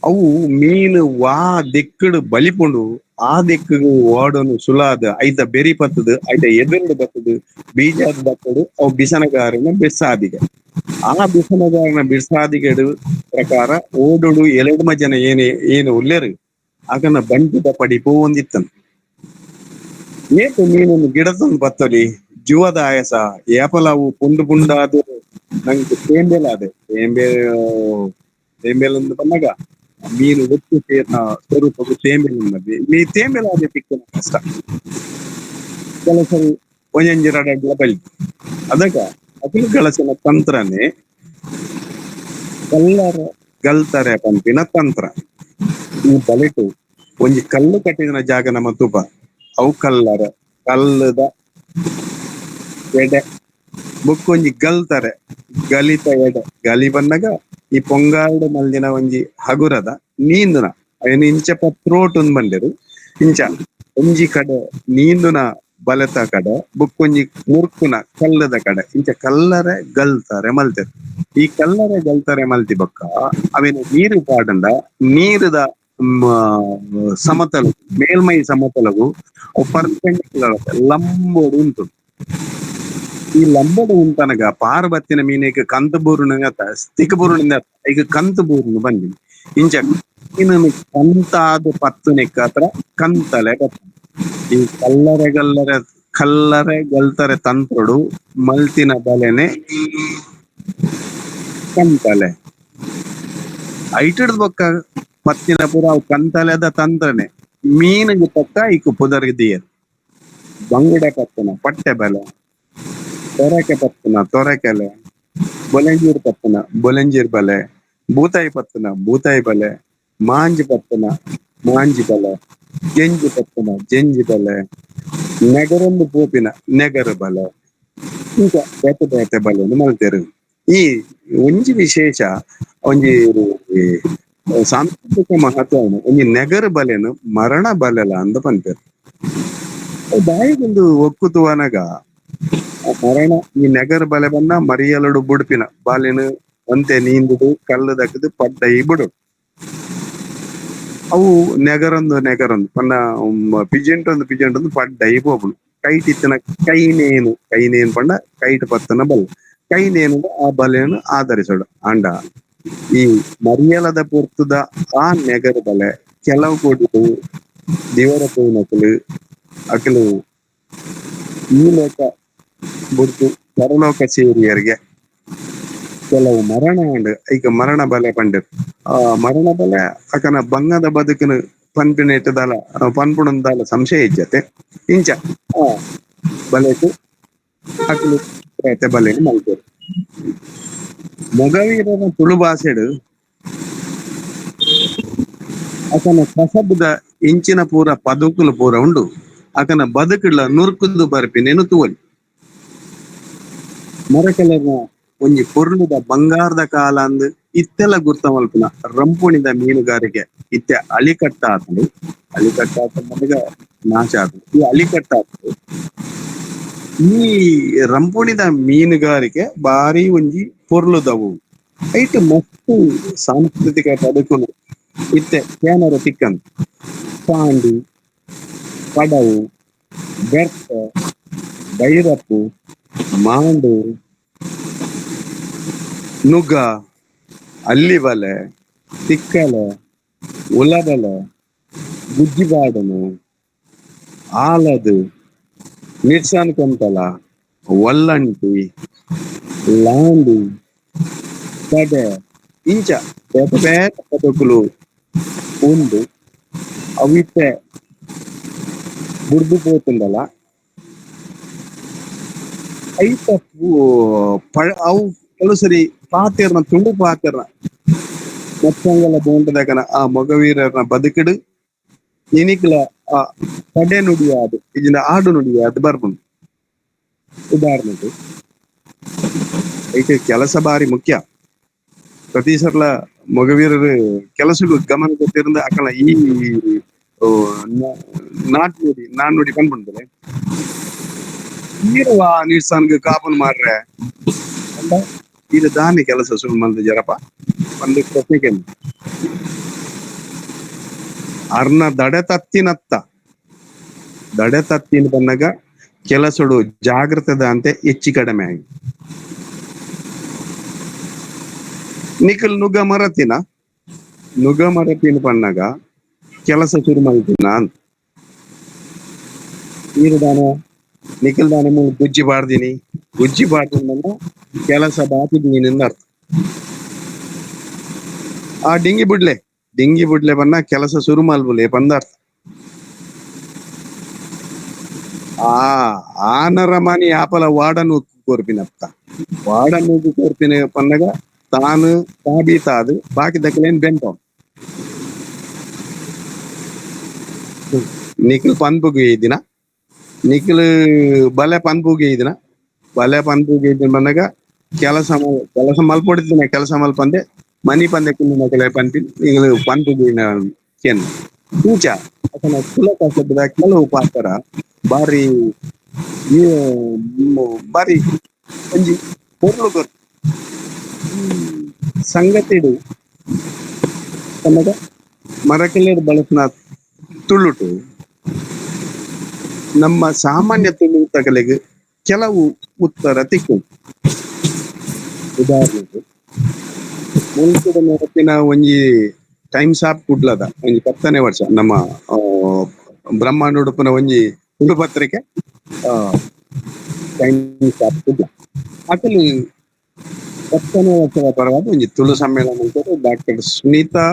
ಅವು ಮೀನು ವಾ ದಿಕ್ಕಡು ಬಲಿಪುಂಡು ಆ ದಿಕ್ಕಿಗೆ ಓಡೋನು ಸುಲಾದ ಐತ ಬೆರಿ ಪತ್ತದು ಐತ ಎದುರುಡು ಬತ್ತದು ಬೀಜಾದ ಬತ್ತದು ಅವು ಬಿಸನಗಾರನ ಬಿಸಾದಿಗೆ ಆ ಬಿಸನಗಾರನ ಬಿಸಾದಿಗೆಡು ಪ್ರಕಾರ ಓಡುಡು ಎರಡು ಜನ ಏನು ಉಲ್ಲೇರು ಆಗನ ಬಂಟಿದ ಪಡಿಪು ಒಂದಿತ್ತನು ಏತು ಮೀನನ್ನು ಗಿಡತಂದು ಬತ್ತಲಿ ಜುವದ ಆಯಸ ಏಪಲವು ಪುಂಡು ನಂಗೆ ತೇಂಬೆಲಾದೆ ತೇಂಬೆಲಂದು ಬಂದಾಗ ಮೀನು ಒಟ್ಟು ಸ್ವರೂಪವು ತೇಂಬೆಲನ್ನದೆ ಈ ತೇಂಬೆಲಾದೆ ತಿಕ್ಕನ ಕಷ್ಟ ಕೆಲಸರಿ ಒಂಜಂಜಿರಡ ಬಲಿ ಅದಕ್ಕ ಅಖಿಲ ಗಳಸಿನ ತಂತ್ರನೇ ಕಲ್ಲರ ಗಲ್ತಾರೆ ಪಂಪಿನ ತಂತ್ರ. ಈ ಬಲೆಟು ಒಂಜಿ ಕಲ್ಲು ಕಟ್ಟಿದ ಜಾಗ ನಮ್ಮ ತುಪ ಅವು ಕಲ್ಲದ ಎಡೆ ಬೊಕ್ಕೊಂಜಿ ಗಲ್ತಾರೆ ಗಲಿತ ಎಡೆ ಗಲಿ ಬಂದಾಗ ಈ ಪೊಂಗಾಲ್ಡು ಮಲ್ದಿನ ಒಂಜಿ ಹಗುರದ ನೀಂದುನ ಅಯ್ಯನ ಇಂಚ ಪತ್ರೋಟುನ್ ಬಂಡೆರು ಇಂಚ ಒಂಜಿ ಕಡೆ ನೀಂದುನ ಬಲೆತ ಕಡೆ ಬೊಕ್ಕೊಂಜಿ ಮುರ್ಕುನ ಕಲ್ಲದ ಕಡೆ ಇಂಚ ಕಲ್ಲರೆ ಗಲ್ತಾರೆ ಮಲ್ತೆರು. ಈ ಕಲ್ಲರೆ ಗಲ್ತಾರೆ ಮಲ್ತಿ ಬೊಕ್ಕ ಅವೇನು ನೀರು ಪಾಡಂಡ ನೀರದ ಸಮತಲ ಮೇಲ್ಮೈ ಸಮತಲವು ಪರ್ಪೆಂಡಿಕ್ಯುಲರ್ ಲಂಬೋಡು ಉಂಟು. ಈ ಲಂಬೋಡು ಉಂಟನಗ ಪಾರು ಬತ್ತಿನ ಮೀನಿಗೆ ಕಂತು ಬೂರುನ ಸ್ತಿಕ್ ಬೂರುನಿಂದ ಈಗ ಕಂತು ಬೂರುನು ಬಂದಿ ಇಂಚ ಮೀನನ್ನು ಕಂತಾದ ಪತ್ತುನೆಕ್ಕ ಹತ್ರ ಕಂತಲೆ ಬತ್ತ. ಈ ಕಲ್ಲರೆ ಗಲ್ತರೆ ತಂತ್ರಡು ಮಲ್ತಿನ ಬಲೆನೆ ಕಂತಲೆ ಐಟಡ್ ಬೊಕ್ಕ ಪತ್ತಿನ ಪುರ ಅವು ಕಂತಲೆದ ತಂತ್ರನೆ ಮೀನಿಗೆ ಪಕ್ಕ ಈಕು ಪುದರ್ದಿಯರ್ ಬಂಗುಡೆ ಪತ್ತನ ಪಟ್ಟೆ ಬಲೆ, ತೊರಕೆ ಪತ್ತನ ತೊರಕೆಲೆ, ಬೊಲೆಂಜೀರ್ ಪತ್ತನ ಬೊಲೆಂಜೀರ್ ಬಲೆ, ಬೂತಾಯಿ ಪತ್ತನ ಬೂತಾಯಿ ಬಲೆ, ಮಾಂಜಿ ಪತ್ತನ ಮಾಂಜಿ ಬಲೆ, ಜಂಜಿ ಪತ್ತನ ಜಂಜಿ ಬಲೆ, ನೆಗರೊಂದು ಪೂಪಿನ ನೆಗರು ಬಲೆ ಈಗ ಬೇತೆ ಬೇತೆ ಬಲೆಯನ್ನು ಮಲ್ತೇರು. ಈ ಒಂಜಿ ವಿಶೇಷ ಒಂಜಿ ಸಾಂಸ್ಕೃತಿಕ ಮಹತ್ವವನ್ನು ಒಂಜಿ ನೆಗರು ಬಲೆನು ಮರಣ ಬಲೆಲ ಅಂದ ಪಂಪೇರು. ಬಾಯಿಗೊಂದು ಒಕ್ಕುತುವನಗ ಮರಣ ಈ ನೆಗರು ಬಲೆ ಬಂದ ಮರಿಯಲಡು ಬುಡುಪಿನ ಬಾಲೆನು ಅಂತೆ ನೀಂದುದು ಕಲ್ಲು ದಕ್ಕದು ಪಡ್ಡೈ ಬಿಡು ಅವು ನೆಗರೊಂದು ಪನ್ನ ಪಿಜೆಂಟೊಂದು ಪಡ್ಡೈ ಪೋಪುನು ಕೈಟ್ ಇತ್ತಿನ ಕೈನೇನು ಪಂಡ ಕೈಟ್ ಪತ್ತನ ಬಲ್ ಕೈನೇನು ಆ ಬಲೆಯನ್ನು ಆಧರಿಸೋಡು ಅಂಡ ಈ ಮರಿಯಲದ ಪೊರ್ತುದ ಆ ನೆಗರು ಬಲೆ ಕೆಲವು ಕೊಡು ದೇವರ ಪೂನಕಲು ಅಕಲು ಈ ಲೋಕ ಬುಡ್ತು ಪರಲೋಕ ಸೇರಿಯರಿಗೆ ಕೆಲವು ಮರಣ ಅಂಡ್ ಈಗ ಮರಣ ಬಲೆ ಪಂಡಿರ್ ಆ ಮರಣ ಬಲೆ ಅಕನ ಬಂಗದ ಬದುಕಿನ ಪನ್ಪಿನ ಇಟ್ಟದಲ ಪನ್ಪುಣಂದಾಲ ಸಂಶಯ ಇಜ್ಜತೆ ಇಂಚ ಆ ಬಲೆಕು ಅಕಲು ಬಲೆನು ಮಲ್ಪೇರು. ಮೊಗವೀರನ ತುಳು ಭಾಷೆಡು ಅಕನ ಕಸಬದ ಇಂಚಿನ ಪೂರ ಪದುಕುಲು ಪೂರ ಉಂಡು ಅಕನ ಬದುಕುಲ ನುರ್ಕುದು ಬರ್ಪಿನೇನು ತೂವಲಿ ಮರಕೆಲರ್ನ ಒಂಜಿ ಪೊರ್ಲುದ ಬಂಗಾರದ ಕಾಲ ಅಂದ್ ಇತ್ತೆಲ್ಲ ಗುರ್ತ ಮಲ್ಪುನ ರಂಪುಣಿದ ಮೀನುಗಾರಿಕೆ ಇತ್ತೆ ಅಳಿಕಟ್ಟಾತಲು ನಮಗ ನಾಶ ಆತಲು ಈ ಅಳಿಕಟ್ಟಾತಲು ಈ ರಂಪುಣಿದ ಮೀನುಗಾರಿಕೆ ಬಾರಿ ಒಂಜಿ ಪೊರ್ಲುದವು ಐಟ್ ಮಸ್ತ್ ಸಾಂಸ್ಕೃತಿಕ ಬದುಕುಲು ಇತ್ತೆ ಕೇನರ ತಿಕ್ಕಂದು ಪಾಂಡಿ ಪಡವು ಬೆರ್ತ ಬೈರಪ್ಪು ಮಾಂಡು ನುಗ್ಗ ಅಲ್ಲಿ ಬಲೆ ತಿಕ್ಕಲೆ ಉಲಬಲೆ ಗುಜ್ಜಿಬಾಡನು ಆಲದು ಮಿರ್ಸಾನ್ ಕೊಂತಲ ಒಲ್ಲಂಟಿ ಲಾಂಡಿ ಕಡೆ ಇಂಚ ಬೇತೆ ಬೇತೆ ಬದುಕುಲು ಉಂಡು ಅವಿತ್ತೆ ಬುಡ್ದು ಪೋತುಂಡಲ ಐತ ಅವು ಕೆಲವು ಸರಿ ಪಾತೆರ್ನ ತುಂಡು ಪಾತೆರ್ನ ಮಚ್ಚಂಗಲ ಬೋಂಟದಕನ ಆ ಮೊಗವೀರನ ಬದುಕಿಡು ಇನಿಕ್ಲ ಆ ಕಡೆ ನುಡಿಯಾದು ಇಜಿಂದ ಆಡು ನುಡಿಯಾದು ಬರ್ಪುಂಡು. ಉದಾಹರಣೆಗೆ ಐಕೆ ಕೆಲಸ ಬಾರಿ ಮುಖ್ಯ. ಪ್ರತಿ ಸರ್ಲ ಮೊಗವೀರರು ಕೆಲಸಗೂ ಗಮನ ಕೊಟ್ಟಿರಿಂದ ಅಕಲ ಈ ಓ, ನಾಣ್ಣುಡಿ ಕಂಡ್ಬಿಡ್ತಾರೆ. ನೀರವಾ ನೀರ್ಸಾನ್ಗೆ ಕಾಪನ್ ಮಾರ್ರೆ ಅಂದ ಇದು ದಾನಿ ಕೆಲಸ ಸುಳ್ಳು ಮಂದು ಜರಪ ಒಂದು ಪ್ರಶ್ನೆಗೆ ಅರ್ನ ದಡೆ ತತ್ತಿನ ಬಂದಾಗ ಕೆಲಸಡು ಜಾಗೃತದ ಅಂತೆ ಹೆಚ್ಚು ಕಡಿಮೆ ಆಗಿ ನಿಖಲ್ ನುಗ್ಗ ಮರತಿನ ಬಂದಾಗ ಕೆಲಸ ಶುರು ಮಾಡಿದ್ದೀನ ಅಂತ ನೀರು ದಾನ ನಿಖಲ್ ದಾನ ಗುಜ್ಜಿ ಬಾಡ್ದೀನಿ ಕೆಲಸ ಬಾತಿದ್ದೀನಿ ಅರ್ಥ. ಆ ಡಿಂಗಿ ಬಿಡ್ಲೆ ಬನ್ನ ಕೆಲಸ ಶುರು ಮಲ್ಬುಲೆ ಬಂದರ್ಥ. ಆನರ ಮನಿ ಆಪಲ ವಾಡನು ಕೋರ್ಪಿನಪ್ಪ ವಾಡನು ಕೋರ್ಪಿನ ಪನ್ನಗ ತಾನು ತಾಬೀತಾದು ಬಾಕಿ ದಕ್ಕಲೇನ್ ಬೆಂಟ ನಿಖಿಲ್ ಪನ್ಪುಗೆ ಇದ್ದಿನ ನಿಖಿಲ್ ಬಲೆ ಪನ್ಪುಗೆ ಇದ್ದಿನ ಬಂದಾಗ ಕೆಲಸ ಮಲ್ಪೊಡಿದ್ದಿನ ಕೆಲಸ ಮಲ್ಪಂದೆ ಮನಿ ಪಂದೆ ಕುಂದಿನ ಕೆಲ ಪನ್ಪಿನ್ ಈಗ ಪನ್ಪುಗೆ ಕೆನ್ ಕೂಚ ಅತನ ಕುಲಕ ಶಬ್ದ ಕೆಲವು ಪಾತ್ರ ಬಾರಿ ಒಂಜಿ ಪೊರ್ಲು ಗೊತ್ತು ಸಂಗತಿಡು ಕನ್ನಡ ಮರಕೆಲೆರ್ ಬಳಸಿನ ತುಳುಟು ನಮ್ಮ ಸಾಮಾನ್ಯ ತುಳು ತಗಲಿಗೆ ಕೆಲವು ಉತ್ತರ ತಿಕ್ಕು. ಉದಾಹರಣೆಗೆ ಮುಲ್ಕುಡ ನೆನಪಿನ ಒಂಜಿ ಟೈಮ್ಸ್ ಆಫ್ ಕುಡ್ಲದ ಒಂಜಿ 10ನೇ ವರ್ಷ ನಮ್ಮ ಬ್ರಹ್ಮಾಂಡ ಉಡುಪನ ಒಂಜಿ ತುಳು ಪತ್ರಿಕೆ ಟೈಮ್ಸ್ ಆಫ್ ಕುಡ್ಲ ಅಕಲು 10ನೇ ವರ್ಷದ ಪರವಾಗಿ ಒಂಜಿ ತುಳು ಸಮ್ಮೇಳನ ಡಾಕ್ಟರ್ ಸುನೀತಾ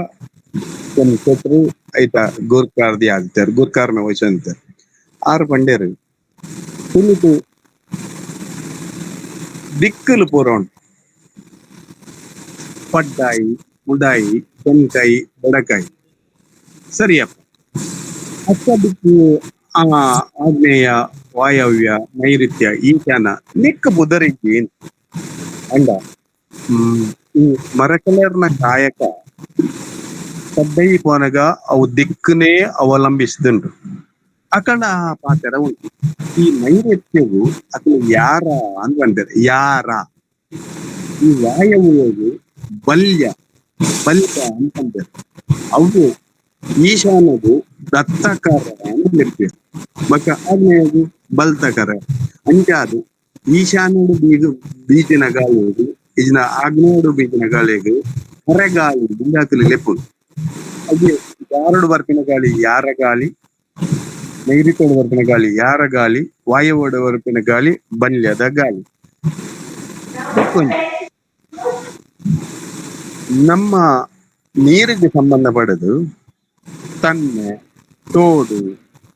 ಕೊಟ್ರು ಐತ ಗೂರ್ಖಾರ್ದಿ ಆದಿತ್ಯರು ಗೂರ್ಖಾರ್ ಮೇ ವಯಸ್ಸು ಅಂತಾರೆ ಆರು ಪಂಡ್ಯರು ತುಳುಟು ದಿಕ್ಕಲು ಪೂರ ಪಡ್ಡಾಯಿ ಉಡಾಯಿ ತೆಂಕಾಯಿ ಬಡಕಾಯಿ ಸರಿಯಪ್ಪ ಅಕ್ಕ ದಿಕ್ಕು ಆಗ್ನೇಯ ವಾಯವ್ಯ ನೈಋತ್ಯ ಈಶಾನ ನೆಕ್ಕ ಬುಧರಿಗೆ ಅಂಡ ಈ ಮರಕಲರ್ನ ಕಾಯಕ ಸದ್ದೈ ಪೋನಗ ಅವು ದಿಕ್ಕನೇ ಅವಲಂಬಿಸಿದುಂಟು ಅಕಂಡ ಪಾತ್ರ ಉಂಟು. ಈ ನೈಋತ್ಯವು ಅಥವಾ ಯಾರ ಅಂತಾರೆ ಯಾರ ಈ ವಾಯವ್ಯವು ಬಲ್ಯ ಅಂತಂತಾರೆ ಅವು ಈಶಾನದು ದತ್ತಕರ ಅಂತಿರ್ಬೇಕು ಮಕ್ಕ ಆಗ್ನೇಯದು ಬಲ್ತಕರ ಅಂಚಾದು ಈಶಾನ್ಯಡು ಬೀಜಿನ ಗಾಳಿಯದು ಇಜಿನ ಆಗ್ನೇಯಡು ಬೀಜಿನ ಗಾಳಿಗೆ ಹೊರಗಾಳಿ ಬಿಂದಾಕಲಿ ಲೆಪ್ಪುದು ಅದೇ ಯಾರಡು ಬರ್ಪಿನ ಗಾಳಿ ಯಾರ ಗಾಳಿ ನೈಋತ್ಯದ ಬರ್ಪಿನ ಗಾಳಿ ಯಾರ ಗಾಳಿ ವಾಯವ್ಯದ ಬರ್ಪಿನ ಗಾಳಿ ಬಲ್ಯದ ಗಾಳಿ. ನಮ್ಮ ನೀರಿಗೆ ಸಂಬಂಧಪಡದು ತನ್ನೆ ತೋಡು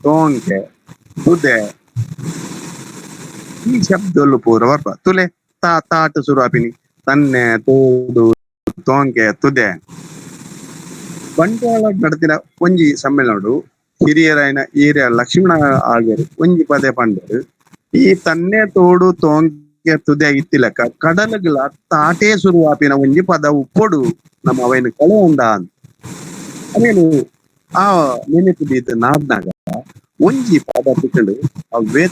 ತೋಂಕೆ ತುದೆ ಈ ಶಬ್ದಲ್ಲೂ ಪೂರ ಬರ್ಪ ತುಲೆ ತಾಟು ಶುರುವಾಪಿನಿ ತನ್ನೆ ತೋಡು ತೋಂಕೆ ತುದೆ ಬಂಟ್ವಾಳ ನಡತಿನ ಒಂಜಿ ಸಮ್ಮೇಳನಡು ಹಿರಿಯರಾಯನ ಹಿರಿಯ ಲಕ್ಷ್ಮಣ ಆಗ್ಯರು ಒಂಜಿ ಪದೇ ಪಂಡರು ಈ ತನ್ನೆ ತೋಡು ತೋಂಕೆ ತುದೆ ಇತ್ತಿಲಕ ಕಡಲಗಳ ತಾಟೇ ಶುರುವಾಪಿನ ಒಂಜಿ ಪದ ಉಪ್ಪೊಡು ನಮ್ಮ ಅವನ ಕಳೆ ಅಂದ ಅಂತ ಅದೇನು ಆ ನೆನಪಿದ ನಾಡ್ನಾಗ ಒಂಜಿ ಪದ ಬಿಟ್ಟಳು ಅವೇ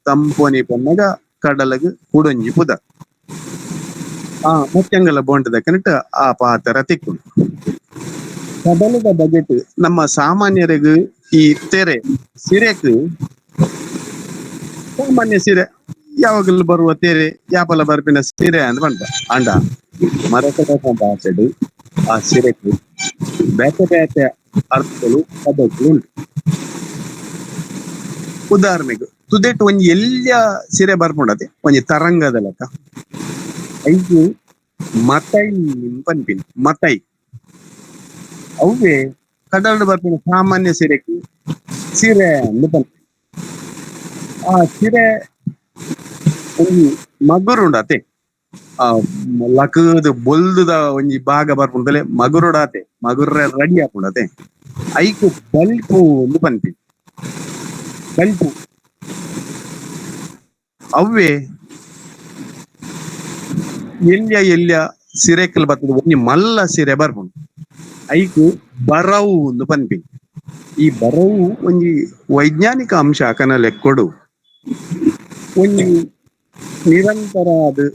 ತಂಪೋನಿ ಪನ್ನಗ ಕಡಲಗ್ ಕುಡೊಂಜಿ ಪುದ ಮುಚ್ಚಂಗಲ ಬೋಂಟದ ಕನಿಟ್ ಆ ಪಾತ್ರ ತಿಕ್ಕು ಕಡಲದ ಬಜೆಟ್ ನಮ್ಮ ಸಾಮಾನ್ಯರಿಗೂ ಈ ತೆರೆ ಸಿರೆಕ್ ಸಾಮಾನ್ಯ ಸಿರೆ ಯಾವಾಗಲೂ ಬರುವ ತೆರೆ ಯಾಪಲ ಬರ್ಪಿನ ಸಿರೆ ಅಂತ ಬಂತ ಅಂಡ ಮರಕದ ಭಾಷೆಡು ಆ ಸಿರೆಕ್ ಬೇತೆ ಅರ್ಥಗಳು ಪದಗಳು ಉಂಟು. ಉದಾಹರಣೆಗೆ ತುದೆಟ್ ಒಂಜಿ ಎಲ್ಲ ಸಿರೆ ಬರ್ಕೊಂಡತೆ ಒಂಜಿ ತರಂಗದ ಲೆಕ್ಕ ಐದು ಮತೈ ಪನ್ಪಿನ್ ಮತೈ ಅವೇ ಕಡಲು ಬರ್ಪಿನ ಸಾಮಾನ್ಯ ಸಿರೆಕ್ಕೆ ಸಿರೆ ಅಂದು ಪನ್ಪಿನ್ ಆ ಸಿರೆ ಒಂಜಿ ಮಗುರುಂಡತೆ ಆ ಲಕದ ಬೊಲ್ದುದ ಒಂಜಿ ಭಾಗ ಬರ್ಪುಂಡಲೆ ಮಗುರುಡಾತೆ ಮಗುರ್ರೆ ರೆಡಿ ಆಪುಂಡತೆ ಐಕ್ ಬಲ್ಪು ಒಂದು ಪನ್ಪಿ ಬಲ್ಪು ಅವ್ವೆ ಎಲ್ಯ ಸಿರೆಕಲ್ ಬರ್ತದೆ ಒಂಜಿ ಮಲ್ಲ ಸಿರೆ ಬರ್ಪುಂಡು ಐಕ್ ಬರವು ಒಂದು ಪನ್ಪಿ. ಈ ಬರವು ಒಂಜಿ ವೈಜ್ಞಾನಿಕ ಅಂಶ ಅಕನ ಲೆಕ್ಕೊಡು ಒಂಜಿ ನಿರಂತರ ಅದು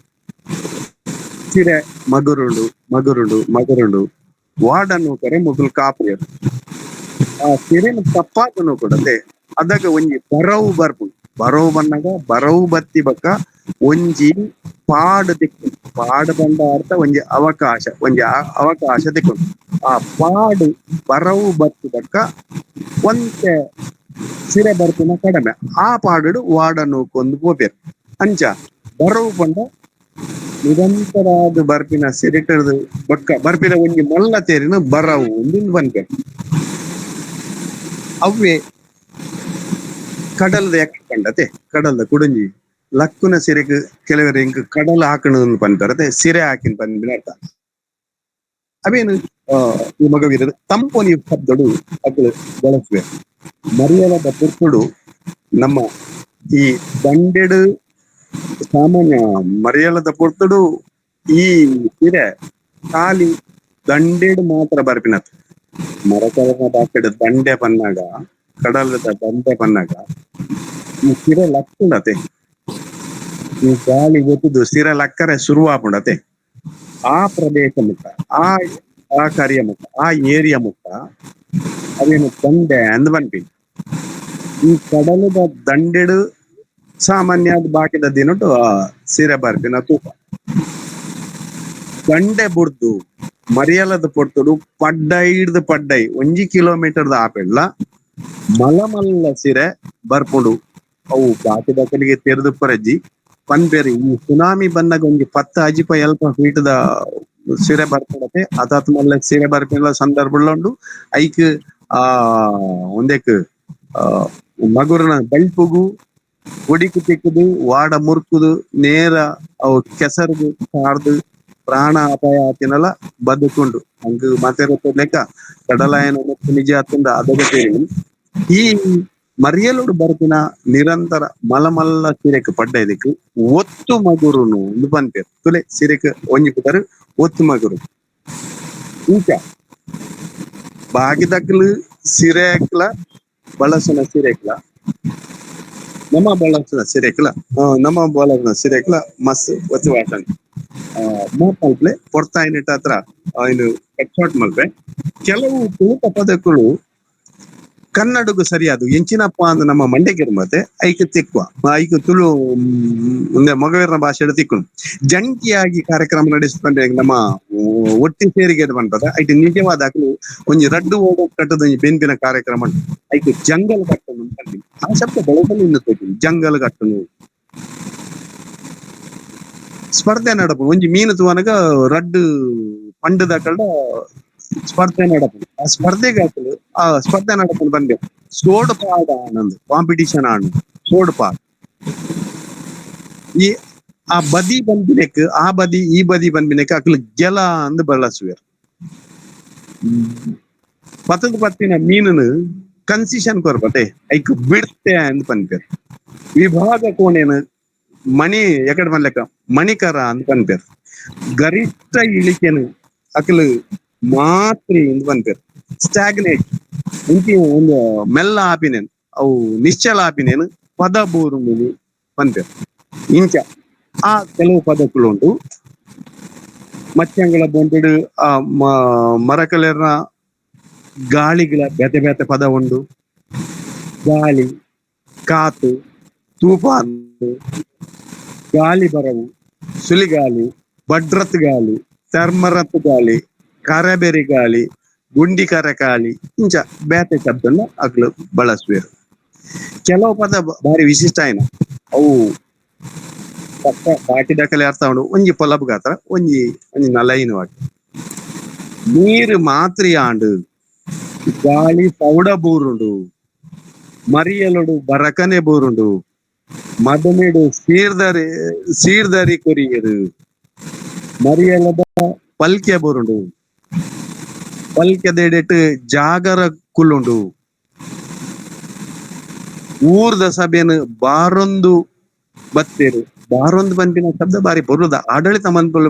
ಸಿರೆ ಮಗುರುಂಡು ವಾಡನ್ನು ಕರೆ ಮುಗುಲ್ ಕಾಪುಯರು ಆ ಸಿರೆನ ತಪ್ಪಾದನು ಕೊಡತೆ ಅದಾಗ ಒಂಜಿ ಬರವು ಬರ್ಪುಂಡು. ಬರವು ಬನ್ನಾಗ ಬರವು ಬತ್ತಿ ಬಕ್ಕ ಒಂಜಿ ಪಾಡು ತಿಕ್ಕು ಪಾಡು ಬಂದ ಅರ್ಥ ಒಂಜಿ ಅವಕಾಶ ತಿಕ್ಕೊಂಡು ಆ ಪಾಡು ಬರವು ಬತ್ತಿ ಬಕ್ಕ ಒಂತೆ ಸಿರೆ ಬರ್ಪಿನ ಕಡಿಮೆ ಆ ಪಾಡು ವಾಡನ್ನು ಕೊಂದು ಪೋಪೇರು ಅಂಚ ಬರವು ಬಂದ ನಿರಂತರಾದ ಬರ್ಪಿನ ಸಿರಿಟದ ಬಕ್ಕ ಬರ್ಪಿನ ಒಂಜಿ ಮಲ್ಲ ತೇರಿನ ಬರವು ಒಂದು ಬಂಪೆ ಅವ್ವೆ ಕಡಲದ ಯಾಕೆ ಕಂಡತೆ ಕಡಲದ ಕುಡಂಜಿ ಲಕ್ಕುನ ಸಿರೆಗ್ ಕೆಲವರು ಹಿಂಗ್ ಕಡಲ ಹಾಕಣ ಪನ್ಪರತೆ ಸಿರೆ ಹಾಕಿನ ಪನ್ಪಿನ ಅರ್ಥ ಅವೇನು ಈ ಮಗವಿರದ ತಂಪೊನಿ ಶಬ್ದಡು ಅಗಳು ಬಳಸುವೆ ಮರಿಯಲದ ಪುರ್ತುಡು ನಮ್ಮ ಈ ದಂಡೆಡು ಸಾಮಾನ್ಯ ಮರಿಯಲದ ಪುರ್ತುಡು ಈ ಸಿರೆ ಖಾಲಿ ದಂಡೆಡು ಮಾತ್ರ ಬರ್ಪಿನತ್ ಮರಕಲನ ಬಾಕೆಡ್ ದಂಡೆ ಪನ್ನಾಗ ಕಡಲದ ದಂಡೆ ಪನ್ನಾಗ ಈ ಸಿರೆ ಲಕ್ಕುಂಡತೆ ಈ ಗಾಳಿ ಗೊತ್ತದು ಸಿರೆ ಲಕ್ಕರೆ ಶುರುವಾಪುಂಡತೆ ಆ ಪ್ರದೇಶ ಮುಖ ಆ ಕಾರ್ಯ ಮುಖ ಆ ಏರಿಯಾ ಮುಖ ಅದೇನು ದಂಡೆ ಅಂದ್ ಬನ್ಪಿ. ಈ ಕಡಲದ ದಂಡೆಡು ಸಾಮಾನ್ಯ ಬಾಕಿದ ದಿನಟ್ಟು ಆ ಸಿರೆ ಬರ್ಪಿನ ತೂಕ ದಂಡೆ ಬುಡ್ದು ಮರಿಯಲದ ಪೊರ್ತುಡು ಪಡ್ಡೈ ಒಂಜಿ ಕಿಲೋಮೀಟರ್ದ ಆಪೆಡ್ಲ ಮಲ್ಲ ಸಿರೆ ಬರ್ಪುಂಡು. ಅವು ಬಾಕಿದ ಕಡೆಗೆ ತೆರೆದು ಪರಜ್ಜಿ ಪನ್ಪೇರಿ ಈ ಸುನಾಮಿ ಬಂದಾಗ ಒಂಜಿ 10 ಅಜಿಪ ಎಲ್ಪ ಫೀಟ್ದ ಸಿರೆ ಬರ್ಪಡತೆ ಅದಾತ್ ಮಲ್ಲ ಸಿರೆ ಬರ್ಪಿನ ಸಂದರ್ಭ ಉಂಡು ಐಕ್ ಒಂದೇಕ್ ಮಗುರನ ಬಲ್ಪುಗು ಒಡಿಕು ತಿಕ್ಕುದು ವಾಡ ಮುರ್ಕುದು ನೇರ ಅವು ಕೆಸರ್ದು ಕಾರ್ದು ಪ್ರಾಣ ಅಪಾಯ ಆತಿನಲ್ಲ ಬದುಕುಂಡು ಹಂಗ ಮಾತಾಡೋ ಲೆಕ್ಕ ಕಡಲಾಯನ ನಿಜ ಆತಂದ ಅದಗತೇರಿ ಈ ಮರಿಯಲೋಡು ಬರ್ಪಿನ ನಿರಂತರ ಮಲ್ಲ ಸಿರೆಕ್ ಪಡ್ಡ ಇದಕ್ಕೆ ಒತ್ತು ಮಗುರುನು ಒಂದು ಬಂತೇರು ತುಲೆ ಸಿರೆಕ್ ಒಂಜಿ ಪುದರು ಒತ್ತು ಮಗುರು ಇಂಚ ಬಾಗಿದಕ್ಲು ಸಿರೆಕ್ಲ ಬಳಸನ ಸಿರೆಕ್ಲ ನಮ್ಮ ಬಳಸನ ಸಿರೆಕ್ಲ ಮಸ್ ಒತ್ತು ವಾಸನೆ ಮಲ್ಪೆ ಪೊರ್ತಾಯಿನ ಹತ್ರ ಇನ್ನು ಎಕ್ಸ್ಪೋರ್ಟ್ ಮಲ್ಪೆ ಕೆಲವು ತುಳುಕ ಪದಗಳು ಕನ್ನಡಗೂ ಸರಿಯಾದ ಎಂಚಿನಪ್ಪ ಅಂದ್ ನಮ್ಮ ಮಂಡ್ಯಗಿರ್ ಮತ್ತೆ ಐಕ್ ತಿಕ್ಕುವ ಐಕ್ ತುಳು ಮುಂದೆ ಮೊಗವೀರನ ಭಾಷೆ ತಿಕ್ಕುನು ಜಂಟಿಯಾಗಿ ಕಾರ್ಯಕ್ರಮ ನಡೆಸ್ಕೊಂಡ್ರೆ ನಮ್ಮ ಒಟ್ಟಿ ಸೇರಿಗೆ ಬಂತದ ಐಟ್ ನಿಜವಾದ ಒಂಜಿ ರಡ್ಡು ಓಡೋ ಕಟ್ಟದ ಬೆಂದಿನ ಕಾರ್ಯಕ್ರಮ ಐಕ್ ಜಂಗಲ್ ಕಟ್ಟನು ಆ ಶಬ್ದ ಬಳಸಲು ಇನ್ನು ತೋತೀನಿ ಜಂಗಲ್ ಕಟ್ಟನು ಸ್ಪರ್ಧೆ ನಡಪು ಒಂಜಿ ಮೀನು ತುವನಗ ರಡ್ಡು ಪಂಡದ ಕಳ್ಳ ಸ್ಪರ್ಧೆ ನಡಪು ಆ ಸ್ಪರ್ಧೆಗೆ ಆ ಸ್ಪರ್ಧೆ ನಡಪು ಬಂದೆ ಸೋಡ್ ಪಾಡ ಆನಂದ್ ಕಾಂಪಿಟಿಷನ್ ಆನಂದ್ ಸೋಡ್ ಪಾಡ್ ಈ ಆ ಬದಿ ಬಂದಿನೆಕ್ ಆ ಬದಿ ಈ ಬದಿ ಬಂದಿನೆಕ್ ಅಕ್ಲು ಗೆಲ ಅಂದ್ ಬಳಸುವೇರ್ ಪತ್ತಿನ ಮೀನನು ಕನ್ಸಿಷನ್ ಕೊರ್ಬತೆ ಐಕ್ ಬಿಡ್ತೆ ಅಂದ್ ಪನ್ಪೇರ್ ವಿಭಾಗ ಕೋಣೆನು ಮಣಿ ಎಕಡೆ ಮನ್ಲೆಕ್ಕ ಮಣಿಕರ ಅಂದ್ ಪನ್ಪೇರ್ ಗರಿಷ್ಠ ಇಳಿಕೆನು ಅಕ್ಲು ಮಾತ್ರಿ ಇಂದ್ ಪನ್ಪೇರ್ ಸ್ಟಾಗ್ನೇಟ್ ಇಂತಿ ಒಂದು ಮೆಲ್ಲ ಆಪಿನೇನು ಅವು ನಿಶ್ಚಲ ಆಪಿನೇನು ಪದ ಬೋರುಂಗುನಿ ಪನ್ಪೇರ್ ಇಂಚ ಆ ಕೆಲವು ಪದಗಳು ಉಂಟು ಮಚ್ಚಂಗಳ ಬೊಂದುಡು ಆ ಮರಕಲೆರ್ನ ಗಾಳಿಗಳ ಬೇತೆ ಪದ ಉಂಡು ಗಾಳಿ ಕಾತು ತೂಫಾನ್ ಗಾಳಿ ಬರವು ಸುಲಿಗಾಲಿ ಬಡ್ರತ್ ಗಾಲಿ ಚರ್ಮರತ್ ಗಾಲಿ ಕರಬೆರಿ ಗಾಲಿ ಗುಂಡಿ ಕರಕಾಲಿ ಇಂಚ ಬೇತೆ ಶಬ್ದನ್ನ ಅಕ್ಲು ಬಳಸುವೇರು ಕೆಲವು ಪದ ಭಾರಿ ವಿಶಿಷ್ಟ ಆಯ್ನ ಅವು ಪಕ್ಕ ಬಾಟಿ ದಾಖಲೆ ಅರ್ಥ ಉಂಡು ಒಂಜಿ ಪೊಲಬ್ ಗಾತ್ರ ಒಂಜಿ ನಲೈನು ಆಗಿ ನೀರು ಮಾತ್ರಿ ಆಂಡು ಗಾಳಿ ಪೌಡ ಬೂರುಂಡು ಮರಿಯಲೊಡು ಬರಕನೆ ಬೂರುಂಡು ಮದಮೆಡು ಸೀರ್ದರಿ ಕೊರಿಯರು ಮರಿಯಲದ ಪಲ್ಕೆ ಬರುಂಡು ಪಲ್ಕೆದೆಡೆಟ್ ಜಾಗರ ಕುಲ್ಲುಂಡು ಊರ್ದ ಸಭೆಯನ್ನು ಬಾರೊಂದು ಬತ್ತೇರು ಬಾರೊಂದು ಪನ್ಪಿನ ಶಬ್ದ ಬಾರಿ ಬರುದ ಆಡಳಿತ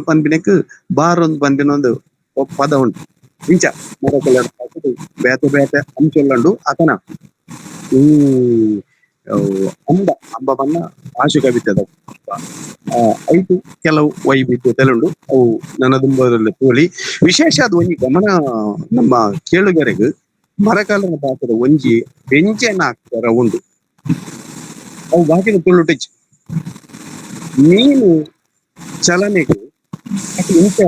ಪನ್ಪಿನಕ್ ಬಾರೊಂದು ಪನ್ಪಿನ ಒಂದು ಪದ ಉಂಟು ಇಂಚ ಮರಕಲ ಬೇತೆ ಬೇತೆ ಅಂಚೊಲ್ಲಂಡು ಅತನ ಅಂಬ ಅಂಬ ಬಣ್ಣ ಆಶು ಕವಿತದ ಐದು ಕೆಲವು ವೈವಿಧ್ಯತೆಲುಂಡು ಅವು ನನ್ನ ದುಂಬದಲ್ಲಿ ತೋಳಿ ವಿಶೇಷ ಅದು ಒಂಜಿ ಗಮನ ನಮ್ಮ ಕೇಳುಗರೆಗ್ ಮರಕಾಲನ ಭಾಷೆದ ಒಂಜಿ ವ್ಯಂಜನ ಅಕ್ಷರ ಉಂಡು ಅವು ಬಾಕಿದ ತುಳುಟಿಚ್ ಮೀನು ಚಲನೆಗೆ ಇಂಚ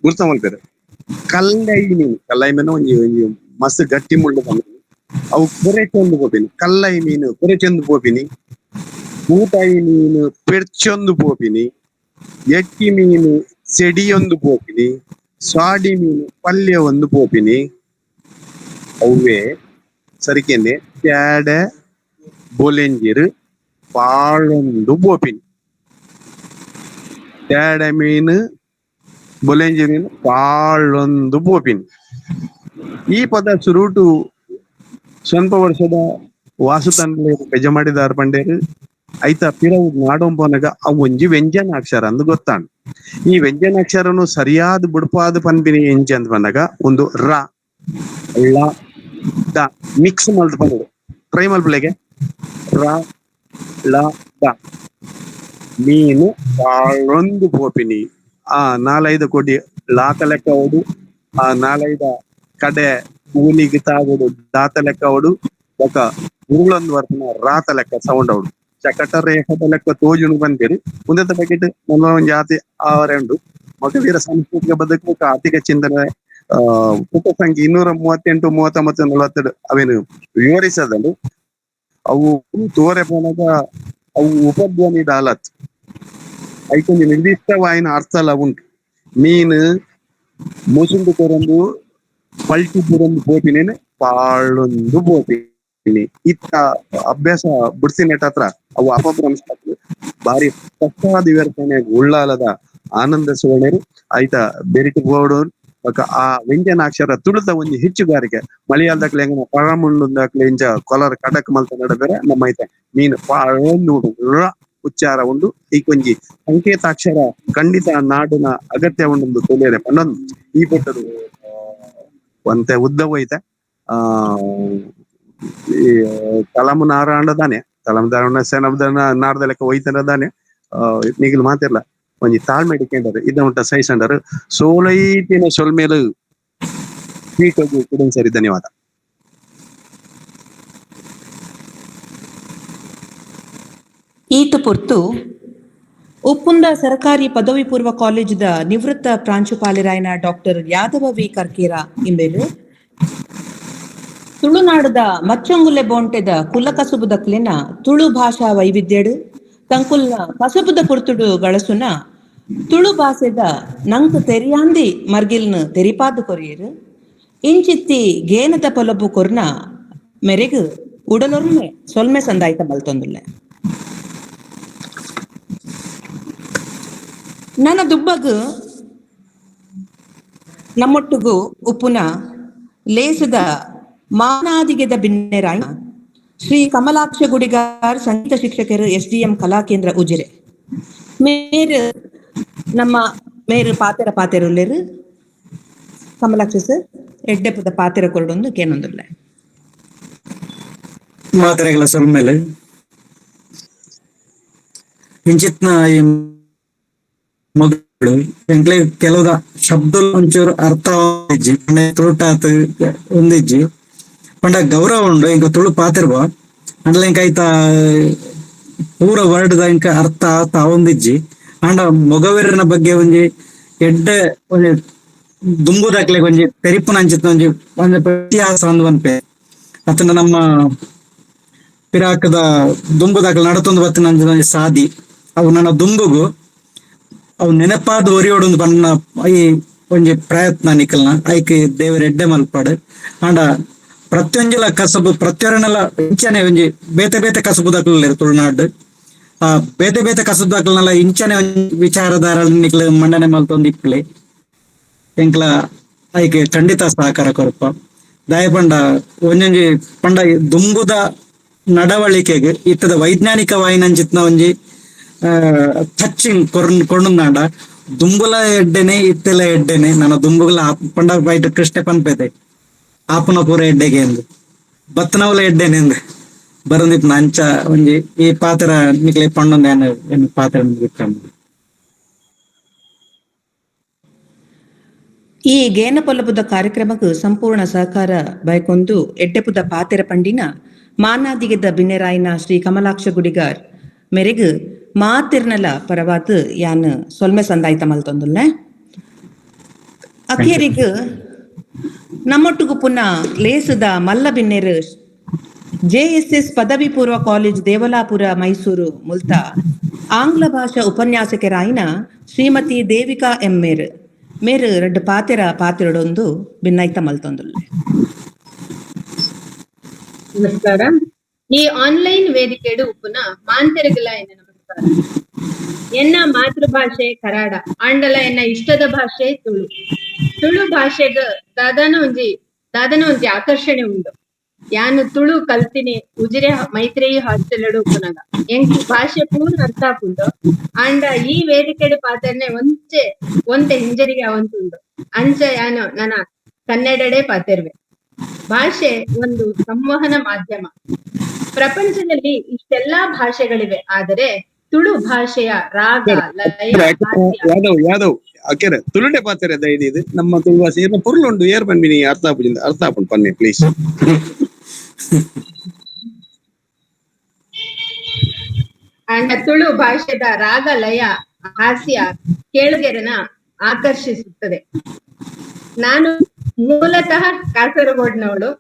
ಗುರ್ತ ಮಲ್ಪೇರು ಕಲ್ಲೈ ಮೀನು ಒಂಜಿ ಒಂಜಿ ಮಸ್ತ್ ಗಟ್ಟಿ ಮುಳ್ಳು ಬಂದು ಅವು ಕೊರೆಚೊಂದು ಪೋಪಿನಿ ಕಲ್ಲೈ ಮೀನು ಕೊರೆಚೊಂದು ಪೋಪಿನಿ ಬೂತಾಯಿ ಮೀನು ಪೆರ್ಚೊಂದು ಪೋಪಿನಿ ಎಟ್ಟಿ ಮೀನು ಸೆಡಿಯೊಂದು ಪೋಪಿನಿ ಸ್ವಾಡಿ ಮೀನು ಪಲ್ಯ ಒಂದು ಪೋಪಿನಿ ಅವೇ ಸರಿಕೆನೆ ಪ್ಯಾಡೆ ಬೊಲೆಂಜಿರು ಪಾಳೊಂದು ಪೋಪಿನಿ ಪ್ಯಾಡೆ ಮೀನು ಬೊಲೆಂಜಿ ಮೀನು ಪಾಳೊಂದು ಪೋಪಿನಿ ಈ ಪದ ಸುರುಟು ಸ್ವಲ್ಪ ವರ್ಷದ ವಾಸುತಂಡ್ಲೆ ಪೆಜ ಮಾಡಿದಾರ ಪಂಡೇರು ಐತ ಪಿರವು ನಾಡೊಂಬನಗ ಅವು ಒಂಜಿ ವ್ಯಂಜನಾಕ್ಷರ ಅಂದ್ ಗೊತ್ತಾಂಡ್ ಈ ವ್ಯಂಜನಾಕ್ಷರನು ಸರಿಯಾದ ಬುಡ್ಪಾದ ಪನ್ಪಿನಿ ಎಂಚಿ ಅಂತ ಬಂದಾಗ ಒಂದು ರ ಳ ದ ಮಿಕ್ಸ್ ಮಲ್ತ್ ಬಂದ್ರು ಟ್ರೈ ಮಲ್ಪಲೆಗೆ ರ ಳ ದ ಮೀನು ಬಾಳೊಂದು ಪೋಪಿನಿ ಆ 4-5 ಕೋಟಿ ಲಾಕ ಲೆಕ್ಕ ಓಡು ಆ 4-5 ಕಡೆ ಕೂಲಿಗೆ ತಾಗೋಡು ದಾತ ಲೆಕ್ಕ ಓಡು ఒక ಉರುಳೊಂದು ವರ್ತನ ರಾತ ಲೆಕ್ಕ ಸೌಂಡ್ ಅವಡು ಚಕಟ ರೇಖದ ಲೆಕ್ಕ ತೋಜುನು ಬಂದಿರಿ ಮುಂದೆತ ಬಕೆಟ್ ನಮ್ಮ ಒಂದು ಜಾತಿ ಆವರೆ ಉಂಡು ಮಗವೀರ ಸಾಂಸ್ಕೃತಿಕ ಬದುಕು ಆರ್ಥಿಕ ಚಿಂತನೆ ಪುಟ ಸಂಖ್ಯೆ 238 39 42 ಅವೇನು ವಿವರಿಸದಲು ಅವು ತೋರೆ ಪೋನಾಗ ಅವು ಉಪಧ್ವನಿ ದಾಲತ್ ಐಕೊಂದು ನಿರ್ದಿಷ್ಟವಾಯಿನ ಅರ್ಥ ಎಲ್ಲ ಉಂಟು ಮೀನು ಮುಸುಂಡು ಕೊರಂದು ಪಲ್ಟಿ ಪುರಂದು ಪೋಪಿನೇನೆ ಪಾಳೊಂದು ಪೋಪಿನಿ ಇತ್ತ ಅಭ್ಯಾಸ ಬಿಡ್ಸಿನೆಟ್ ಹತ್ರ ಅವು ಅಪಭ್ರಂಶ ಬಾರಿ ಕಷ್ಟಾದ ವಿವರ್ತನೆ ಉಳ್ಳಾಲದ ಆನಂದ ಸುವರ್ಣರು ಆಯ್ತ ಬೆರಿಟು ಬೋಡೋರು ಆ ವ್ಯಂಜನಾಕ್ಷರ ತುಳಿದ ಒಂದು ಹೆಚ್ಚುಗಾರಿಕೆ ಮಲಯಾಳದಾಗ್ಲಿ ಹೆಂಗ ಪಳಮುಳ್ಳುದಾಗ್ಲಿ ಇಂಚ ಕೊಲರ್ ಕಡಕ್ ಮಲ್ತ ನಡಬೇರೆ ನಮ್ಮ ಐತೆ ಮೀನು ಪಾಳೊಂದು ಉಚ್ಚಾರ ಉಂಡು ಈ ಕೊಂಜಿ ಸಂಕೇತಾಕ್ಷರ ಖಂಡಿತ ನಾಡಿನ ಅಗತ್ಯ ಉಂಡು ತೊಲೆರೆ ಪನ್ನೊಂದು ಈ ಪಟ್ಟರು ಒಂತೆ ಉದ್ದವು ಐತೆ ಈ ತಲಮು ನಾರಾಯಣದಾನೆ ತಲಮು ನಾರಾಯಣ ಸೇನದ ನಾಡ್ದ ಲೆಕ್ಕ ಒಯ್ತನದಾನೆ ನೀಗಿಲ್ ಮಾತಿರ್ಲ ಒಂಜಿ ತಾಳ್ಮೆ ಇಟ್ಕೊಂಡರು ಇದ ಉಂಟ ಸಹಿಸಂಡರು ಸೋಲೈತಿನ ಸೊಲ್ಮೇಲು ಪೀಠಗೂ ಕೂಡ ಸರಿ ಧನ್ಯವಾದ.
ಈತ ಪೊರ್ತು ಉಪ್ಪುಂದ ಸರ್ಕಾರಿ ಪದವಿ ಪೂರ್ವ ಕಾಲೇಜದ ನಿವೃತ್ತ ಪ್ರಾಂಶುಪಾಲರಾಯನ ಡಾಕ್ಟರ್ ಯಾದವ ವಿ ಕರ್ಕೇರ ಇಂಬೆಲು ತುಳುನಾಡದ ಮಚ್ಚಂಗುಲೆ ಬೋಂಟೆದ ಕುಲ ಕಸುಬುದಕ್ಲೆನ ತುಳು ಭಾಷಾ ವೈವಿಧ್ಯಡು ತಂಕುಲ್ನ ಕಸುಬುದ ಪುರ್ತುಡು ಗಳಸುನ ತುಳು ಭಾಷೆದ ನಂಕ್ ತೆರಿಯಾಂದಿ ಮರ್ಗಿಲ್ನ ತೆರಿಪಾದು ಕೊರಿಯರು ಇಂಚಿತ್ತಿ ಗೇನದ ಪೊಲಬು ಕೊರ್ನ ಮೆರೆಗು ಉಡಲೊರ್ಮೆ ಸೊಲ್ಮೆ ಸಂದಾಯ್ತ ಮಲ್ತೊಂದುಲ್ಲೆ ನನ್ನ ದುಬ್ಬಗ್ ನಮ್ಮೊಟ್ಟುಗು ಉಪ್ಪುನ ಲೇಸದ ಮಾನಾದಿಗೆದ ಬಿನ್ನೆರಾಯ ಶ್ರೀ ಕಮಲಾಕ್ಷ ಗುಡಿಗಾರ್ ಸಂಗೀತ ಶಿಕ್ಷಕರು SDM ಕಲಾ ಕೇಂದ್ರ ಉಜಿರೆ ಮೇರು ನಮ್ಮ ಮೇರು ಪಾತೆರ ಕಮಲಾಕ್ಷ ಸರ್ ಎಡ್ಡೆಪದ ಪಾತೆರ ಕೊರಡೊಂದು ಕೇನೊಂದುಲ್ಲೆ
ಮಾತ್ರೆಗಳ ಸೊಲ್ಮೇಲೆ ಇಂಚಿತ್ನ ಮಗಳು ಎಂಕ್ಲೆ ಕೆಲವುದ ಶಬ್ದ ಒಂಚೂರು ಅರ್ಥ ಇಜ್ಜಿ ತುಳುಟಾತ್ ಒಂದಿಜ್ಜಿ ಪಂಡ ಗೌರವ ಉಂಡು ಇಂಕ ತುಳು ಪಾತಿರ್ಬ ಅಂಡ್ಲ ಇಂಕ ಐತ ಪೂರ ವರ್ಡ್ ದ ಇಂಕ ಅರ್ಥ ಆತ ಒಂದಿಜ್ಜಿ ಅಂಡ ಮೊಗವೀರನ ಬಗ್ಗೆ ಒಂಜಿ ಎಡ್ಡೆ ಒಂಜಿ ದುಂಬುದಾಕ್ಲೆ ಒಂಜಿ ತೆರಿಪುನ ಅಂಚಿತ್ತ ಒಂಜಿ ಇತಿಹಾಸ ಅಂದ್ ಬಂಪೆ ಅತನ ನಮ್ಮ ಪಿರಾಕದ ದುಂಬುದಾಕ್ಲೆ ನಡತೊಂದು ಬತ್ತಿನ ಒಂಜಿ ಸಾದಿ ಅವು ನನ್ನ ದುಂಬುಗು ಅವು ನೆನಪಾದ ಒರಿಯೋಡೊಂದು ಬಣ್ಣ ಈ ಒಂಜಿ ಪ್ರಯತ್ನ ನಿಕಲ್ನ ಐಕ್ ದೇವರ ಎಡ್ಡೆ ಮಲ್ಪಾಡು ಅಂಡ ಪ್ರತಿಯೊಂಜಿಲ ಕಸಬು ಪ್ರತಿಯೊರನೆಲ್ಲ ಇಂಚನೆ ಒಂಜಿ ಬೇತೆ ಬೇತೆ ಕಸಬುದಾಕ್ಲೆರ್ ತುಳುನಾಡು ಬೇತೆ ಬೇತೆ ಕಸದಾಕಲ್ನೆಲ್ಲ ಇಂಚನೆ ವಿಚಾರಧಾರ ನಿಕ್ಲ ಮಂಡನೆ ಮಲ್ತೊಂದಿಪ್ಲೆ ಎಂಕ್ಲ ಐಕೆ ಖಂಡಿತ ಸಹಕಾರ ಕೊರಪ ದಾಯ ಪಂಡ ಒಂಜೊಂಜಿ ಪಂಡ ದುಂಬುದ ನಡವಳಿಕೆಗೆ ಇತ್ತದ ವೈಜ್ಞಾನಿಕವಾಯಿನಂಚಿತ್ನ ಒಂಜಿ ಟಚಿಂಗ್ ಕೊಂಡುಂದಾಂಡ ದುಂಬುಲ ಎಡ್ಡೆನೆ ಇತ್ತೆಲ ಎಡ್ಡೆನೆ ನನ್ನ ದುಂಬುಗಳ ಪಂಡ ಬೈಟ್ ಕೃಷ್ಣ ಪನ್ಪೇದೆ ಆಪುನ ಪೂರ ಎಡ್ಡೆಗೆ ಎಂದು ಬತ್ತನವುಲ ಎಡ್ಡೆನೆ ಎಂದು ಬರಂದಿಪ್ಪ ಅಂಚ ಒಂಜಿ ಈ ಪಾತ್ರ ನಿಕ್ಲೆ ಪಂಡೊಂದು ಪಾತ್ರ
ಈ ಗೇನ ಪೊಲಪುದ ಕಾರ್ಯಕ್ರಮಕ್ಕೆ ಸಂಪೂರ್ಣ ಸಹಕಾರ ಬಯಕೊಂದು ಎಡ್ಡೆಪುದ ಪಾತೆರ ಪಂಡಿನ ಮಾನಾದಿಗೆದ ಬಿನ್ನೆರಾಯಿನ ಶ್ರೀ ಕಮಲಾಕ್ಷ ಗುಡಿಗಾರ್ ಮೆರೆಗ್ ಮಾತಿರ್ನಲ ಪರವಾತ್ ಯಾನ್ ಸೊಲ್ಮೆ ಸಂದಾಯ್ತ ಮಲ್ತೊಂದುಲ್ಲೆ ಅಖೇರಿಗ್ ನಮ್ಮೊಟ್ಟುಗು ಪುನಃ ಲೇಸದ ಮಲ್ಲ ಬಿನ್ನೆರ್ JSS ಪದವಿ ಪೂರ್ವ ಕಾಲೇಜ್ ದೇವಲಾಪುರ ಮೈಸೂರು ಮುಲ್ತ ಆಂಗ್ಲ ಭಾಷಾ ಉಪನ್ಯಾಸಕರಾಯಿನ ಶ್ರೀಮತಿ ದೇವಿಕಾ ಎಂ ಮೇರ್ ರಡ್ಡು ಪಾತೆರಡೊಂದು ಭಿನ್ನೈತ ಮಲ್ತೊಂದುಲ್ಲೆ.
ನಮಸ್ಕಾರ. ಈ ಆನ್ಲೈನ್ ವೇದಿಕೆಡು ಉಪ್ಪುನ ಮಾಂತೆರಗಲ ಎನ್ನ ನಮಸ್ಕಾರ. ಎನ್ನ ಮಾತೃಭಾಷೆ ಕರಾಡ ಆಂಡಲ ಎನ್ನ ಇಷ್ಟದ ಭಾಷೆ ತುಳು. ತುಳು ಭಾಷೆಗ ದಾದನ ಒಂಜಿ ಆಕರ್ಷಣೆ ಉಂಡು. ಯಾನು ತುಳು ಕಲ್ತಿನಿ ಉಜಿರೆ ಮೈತ್ರೇಯಿ ಹಾಸ್ಟೆಲ್ ಉಪ್ಪುನಗ ಎಂಕ್ ಭಾಷೆ ಪೂರ್ಣ ಅರ್ಥ ಆಪುಂಡು. ಆಂಡ ಈ ವೇದಿಕೆಡು ಪಾತ್ರನೆ ಒಂತೆ ಹಿಂಜರಿಗೆ ಅವಂತುಂಡು. ಅಂಚ ಯಾನು ನನ್ನ ಕನ್ನಡಡೆ ಪಾತೆರ್ವೆ. ಭಾಷೆ ಒಂದು ಸಂವಹನ ಮಾಧ್ಯಮ. ಪ್ರಪಂಚದಲ್ಲಿ ಇಷ್ಟೆಲ್ಲಾ ಭಾಷೆಗಳಿವೆ, ಆದರೆ ತುಳು ಭಾಷೆಯ ರಾಗ ಲಯ
ಯಾದವ್ ಅಕೆರೆ ತುಳುಡೆ ಪಾತೆರೆ ದೈದಿ ಇದು ನಮ್ಮ ತುಳು ಭಾಷೆ ಪುರ್ಲುಂಡು ಏರ್ ಬನ್ಬಿನಿ ಅರ್ಥ ಆಪುಂಡು ಪನ್ನೆ ಪ್ಲೀಸ್.
ಅಂಡ್ ತುಳು ಭಾಷೆದ ರಾಗ ಲಯ ಹಾಸ್ಯ ಕೇಳುಗರನ್ನ ಆಕರ್ಷಿಸುತ್ತದೆ. ನಾನು ಮೂಲತಃ ಕಾಸರಗೋಡ್ನವಳು.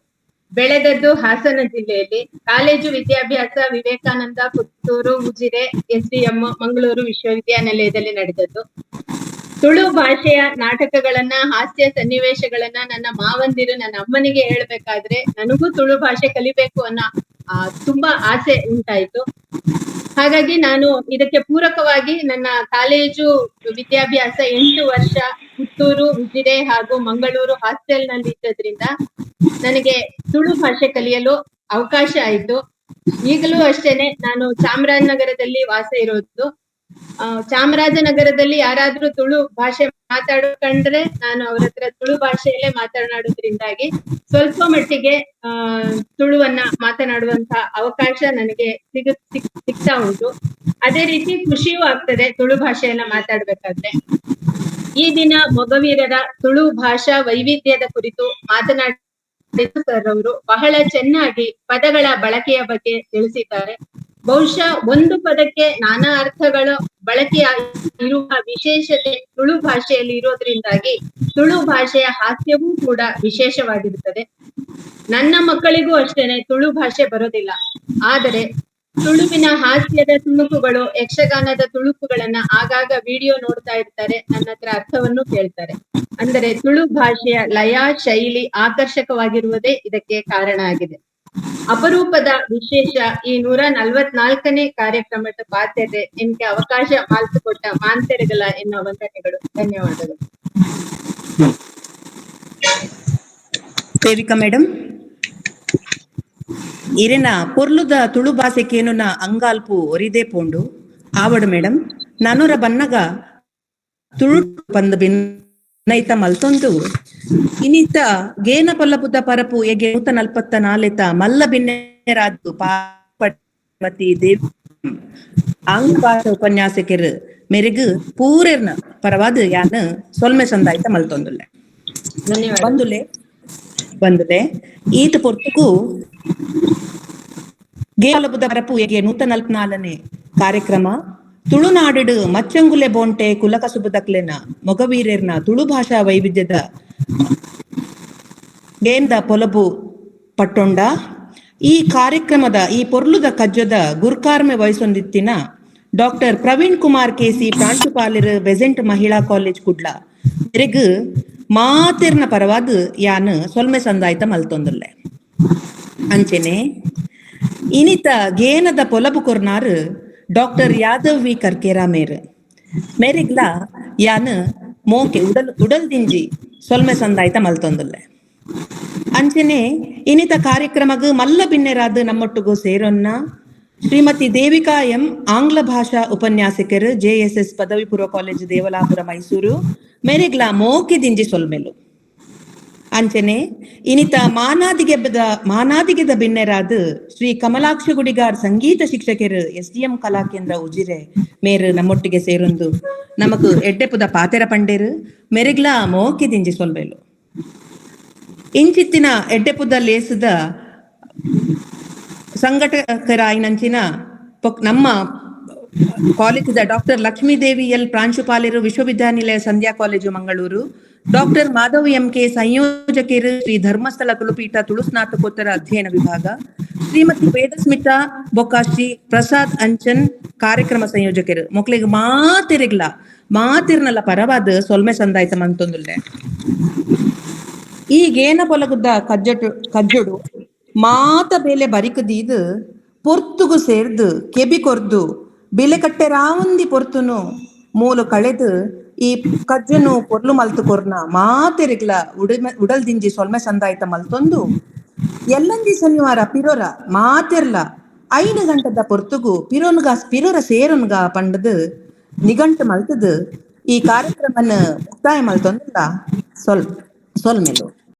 ಬೆಳೆದದ್ದು ಹಾಸನ ಜಿಲ್ಲೆಯಲ್ಲಿ. ಕಾಲೇಜು ವಿದ್ಯಾಭ್ಯಾಸ ವಿವೇಕಾನಂದ, ಪುತ್ತೂರು, ಉಜಿರೆ, SDM, ಮಂಗಳೂರು ವಿಶ್ವವಿದ್ಯಾನಿಲಯದಲ್ಲಿ ನಡೆದದ್ದು. ತುಳು ಭಾಷೆಯ ನಾಟಕಗಳನ್ನ, ಹಾಸ್ಯ ಸನ್ನಿವೇಶಗಳನ್ನ ನನ್ನ ಮಾವಂದಿರು ನನ್ನ ಅಮ್ಮನಿಗೆ ಹೇಳ್ಬೇಕಾದ್ರೆ ನನಗೂ ತುಳು ಭಾಷೆ ಕಲಿಬೇಕು ಅನ್ನೋ ತುಂಬಾ ಆಸೆ ಉಂಟಾಯ್ತು. ಹಾಗಾಗಿ ನಾನು ಇದಕ್ಕೆ ಪೂರಕವಾಗಿ ನನ್ನ ಕಾಲೇಜು ವಿದ್ಯಾಭ್ಯಾಸ 8 ವರ್ಷ ಪುತ್ತೂರು, ಉಜಿರೆ ಹಾಗೂ ಮಂಗಳೂರು ಹಾಸ್ಟೆಲ್ ನಲ್ಲಿ ಇದ್ದದ್ರಿಂದ ನನಗೆ ತುಳು ಭಾಷೆ ಕಲಿಯಲು ಅವಕಾಶ ಆಯ್ತು. ಈಗಲೂ ಅಷ್ಟೇನೆ ನಾನು ಚಾಮರಾಜನಗರದಲ್ಲಿ ವಾಸ ಇರೋದು. ಚಾಮರಾಜನಗರದಲ್ಲಿ ಯಾರಾದ್ರೂ ತುಳು ಭಾಷೆ ಮಾತಾಡ್ಕೊಂಡ್ರೆ ನಾನು ಅವ್ರ ಹತ್ರ ತುಳು ಭಾಷೆಯಲ್ಲೇ ಮಾತನಾಡೋದ್ರಿಂದಾಗಿ ಸ್ವಲ್ಪ ಮಟ್ಟಿಗೆ ತುಳುವನ್ನ ಮಾತನಾಡುವಂತ ಅವಕಾಶ ನನಗೆ ಸಿಗ್ತಾ ಉಂಟು. ಅದೇ ರೀತಿ ಖುಷಿಯೂ ಆಗ್ತದೆ ತುಳು ಭಾಷೆಯನ್ನ ಮಾತಾಡ್ಬೇಕಾದ್ರೆ. ಈ ದಿನ ಮೊಗವೀರರ ತುಳು ಭಾಷಾ ವೈವಿಧ್ಯದ ಕುರಿತು ಮಾತನಾಡಿ ಸರ್ ಅವರು ಬಹಳ ಚೆನ್ನಾಗಿ ಪದಗಳ ಬಳಕೆಯ ಬಗ್ಗೆ ತಿಳಿಸಿದ್ದಾರೆ. ಬಹುಶಃ ಒಂದು ಪದಕ್ಕೆ ನಾನಾ ಅರ್ಥಗಳು ಬಳಕೆಯ ಇರುವ ವಿಶೇಷತೆ ತುಳು ಭಾಷೆಯಲ್ಲಿ ಇರೋದ್ರಿಂದಾಗಿ ತುಳು ಭಾಷೆಯ ಹಾಸ್ಯವೂ ಕೂಡ ವಿಶೇಷವಾಗಿರುತ್ತದೆ. ನನ್ನ ಮಕ್ಕಳಿಗೂ ಅಷ್ಟೇನೆ ತುಳು ಭಾಷೆ ಬರೋದಿಲ್ಲ, ಆದರೆ ತುಳುವಿನ ಹಾಸ್ಯದ ತುಣುಕುಗಳು, ಯಕ್ಷಗಾನದ ತುಣುಕುಗಳನ್ನ ಆಗಾಗ ವಿಡಿಯೋ ನೋಡ್ತಾ ಇರ್ತಾರೆ, ನನ್ನ ಹತ್ರ ಅರ್ಥವನ್ನು ಕೇಳ್ತಾರೆ. ಅಂದರೆ ತುಳು ಭಾಷೆಯ ಲಯ ಶೈಲಿ ಆಕರ್ಷಕವಾಗಿರುವುದೇ ಇದಕ್ಕೆ ಕಾರಣ ಆಗಿದೆ. ಅಪರೂಪದ ವಿಶೇಷ ಈ 144ನೇ ಕಾರ್ಯಕ್ರಮದ ಬಾಧ್ಯತೆ ಎನ್ಗೆ ಅವಕಾಶ ಮಾಡಿಕೊಟ್ಟ ಮಾಂತೆರಗಲ ಎನ್ನುವ ವಂದನೆಗಳು. ಧನ್ಯವಾದಗಳು.
ದೇವಿಕಾ ಮೇಡಮ್, ಇರೆನ ಪೊರ್ಲುದ ತುಳು ಭಾಷೆಕೇನುನ ಅಂಗಾಲ್ಪು ಒರಿದೇ ಪೋಂಡು ಆವಡು ಮೇಡಮ್ ನನೂರ ಬನ್ನಗ ತುಳು ಪಂದು ಬಿನ್ನೈತ ಮಲ್ತೊಂದು ಇನಿತ ಗೇನ ಪೊಲ್ಲಪುದ ಪರಪು ಎಗೆ 144 ಮಲ್ಲ ಬಿನ್ನೆರಾದ್ದು ಪಾಪತಿ ದೇವಿ ಆಂಗ್ಲ ಭಾಷಾ ಉಪನ್ಯಾಸಕರು ಮೆರೆಗು ಪೂರೆರ್ನ ಪರವಾದ ಯಾನ್ ಸೊಲ್ಮೆ ಸಂದಾಯ್ತ ಮಲ್ತೊಂದುಲ್ಲೆ. ಬಂದುಲೆ ಈತ ಪೊರ್ತುಗು ಗೇಲಬುದ ಪರಪು ಎಗೆ 144ನೇ ಕಾರ್ಯಕ್ರಮ ತುಳುನಾಡು ಮಚ್ಚಂಗುಲೆ ಬೋಂಟೆ ಕುಲಕಸುಬುದಕ್ಲೆನ ಮೊಗವೀರೇರ್ನ ತುಳು ಭಾಷಾ ವೈವಿಧ್ಯದ ಗೇಂದ ಪೊಲಬು ಪಟ್ಟೊಂಡ. ಈ ಕಾರ್ಯಕ್ರಮದ ಈ ಪೊರ್ಲುದ ಕಜ್ಜದ ಗುರ್ಕಾರ್ಮೆ ವಹಿಸೊಂದಿತ್ತಿನ ಡಾಕ್ಟರ್ ಪ್ರವೀಣ್ ಕುಮಾರ್ KC ಪ್ರಾಂಶುಪಾಲರು ಬೆಸೆಂಟ್ ಮಹಿಳಾ ಕಾಲೇಜ್ ಕುಡ್ಲ ಮೆರೆಗ್ ಮಾತೆರ್ನ ಪರವಾದ ಯಾನ್ ಸೊಲ್ಮೆ ಸಂದಾಯ್ತ ಮಲ್ತೊಂದುಲ್ಲೆ. ಅಂಚೆನೆ ಇನಿತ ಗೇನದ ಪೊಲಬು ಕೊರ್ನಾರ್ ಡಾಕ್ಟರ್ ಯಾದವ್ ವಿ ಕರ್ಕೇರ ಮೇರೆಗ್ಲ ಯಾನ್ ಮೋಕೆ ಉಡಲ್ ದಿಂಜಿ ಸೊಲ್ಮೆ ಸಂದಾಯ್ತ ಮಲ್ತೊಂದುಲ್ಲೆ. ಅಂಚನೆ ಇನ್ನಿತ ಕಾರ್ಯಕ್ರಮಗ್ ಮಲ್ಲ ಬಿನ್ನೆರಾದ್ ನಮ್ಮೊಟ್ಟುಗು ಸೇರೊನ್ನ ಶ್ರೀಮತಿ ದೇವಿಕಾ ಎಂ ಆಂಗ್ಲ ಭಾಷಾ ಉಪನ್ಯಾಸಕರು JSS ಪದವಿ ಪೂರ್ವ ಕಾಲೇಜು ದೇವಲಾಪುರ ಮೈಸೂರು ಮೇರೆಗ್ಲ ಮೋಕೆ ದಿಂಜಿ ಸೊಲ್ಮೆಲು. ಅಂಚನೆ ಇನ್ನಿತ ಮಾನಾದಿಗೆದ ಬಿನ್ನೆರಾದ್ ಶ್ರೀ ಕಮಲಾಕ್ಷ ಗುಡಿಗಾರ್ ಸಂಗೀತ ಶಿಕ್ಷಕರು SDM ಕಲಾ ಕೇಂದ್ರ ಉಜಿರೆ ಮೇರು ನಮ್ಮೊಟ್ಟಿಗೆ ಸೇರೊಂದು ನಮಕ್ ಎಡ್ಡೆಪುದ ಪಾತೆರ ಪಂಡೇರು ಮೆರೆಗ್ಲ ಮೋಕೆ ದಿಂಜಿ ಸೊಲ್ಮೆಲು. ಇಂಚಿತ್ತಿನ ಎಡ್ಡೆಪುದ ಲೇಸದ ಸಂಘಟಕರಾಯಿನಂಚಿನ ನಮ್ಮ ಕಾಲೇಜಿದ ಡಾಕ್ಟರ್ ಲಕ್ಷ್ಮೀದೇವಿ ಎಲ್ ಪ್ರಾಂಶುಪಾಲರು ವಿಶ್ವವಿದ್ಯಾನಿಲಯ Sandhya college Mangaluru, doctor Madhav MK ಸಂಯೋಜಕರು ಶ್ರೀ ಧರ್ಮಸ್ಥಳ ತುಳುಪೀಠ ತುಳು ಸ್ನಾತಕೋತ್ತರ ಅಧ್ಯಯನ ವಿಭಾಗ, ಶ್ರೀಮತಿ ವೇದಸ್ಮಿತಾ ಬೊಕಾಶಿ ಪ್ರಸಾದ್ ಅಂಚನ್ ಕಾರ್ಯಕ್ರಮ ಸಂಯೋಜಕರು ಮೊಕ್ಲಿಗೆ ಮಾತಿರ್ನಲ್ಲ ಪರವಾದ ಸೊಲ್ಮೆ ಸಂದಾಯ್ತ ಮಂತೊಂದುಲ್ಲೆ. ಈ ಗೇನ ಪೊಲಗುದ್ದ ಕಜ್ಜೊಡು ಮಾತ ಬೇಲೆ ಬರಿಕದೀದ್ ಪೊರ್ತುಗು ಸೇರ್ದು ಕೆಬಿ ಕೊರ್ದು ಬೆಲೆ ಕಟ್ಟೆ ರಾವಂದಿ ಪೊರ್ತುನು ಮೂಲು ಕಳೆದು ಈ ಕಜ್ಜನು ಕೊರ್ಲು ಮಲ್ತು ಕೊರ್ನ ಮಾತೆರೆಗ್ಲ ಉಡಲ್ ದಿಂಜಿ ಸೊಲ್ಮೆ ಸಂದಾಯ್ತ ಮಲ್ತೊಂದು ಎಲ್ಲಂದಿ ಶನಿವಾರ ಪಿರೋರ ಮಾತೆರ್ಲ 5 ಗಂಟದ ಪೊರ್ತುಗು ಪಿರೋರ ಸೇರೊನ್ಗ ಪಂಡದು ನಿಘಂಟು ಮಲ್ತದು ಈ ಕಾರ್ಯಕ್ರಮನ ಮುಕ್ತಾಯ ಮಲ್ತೊಂದುಲ್ಲ ಸೊಲ್ಮೆಲು.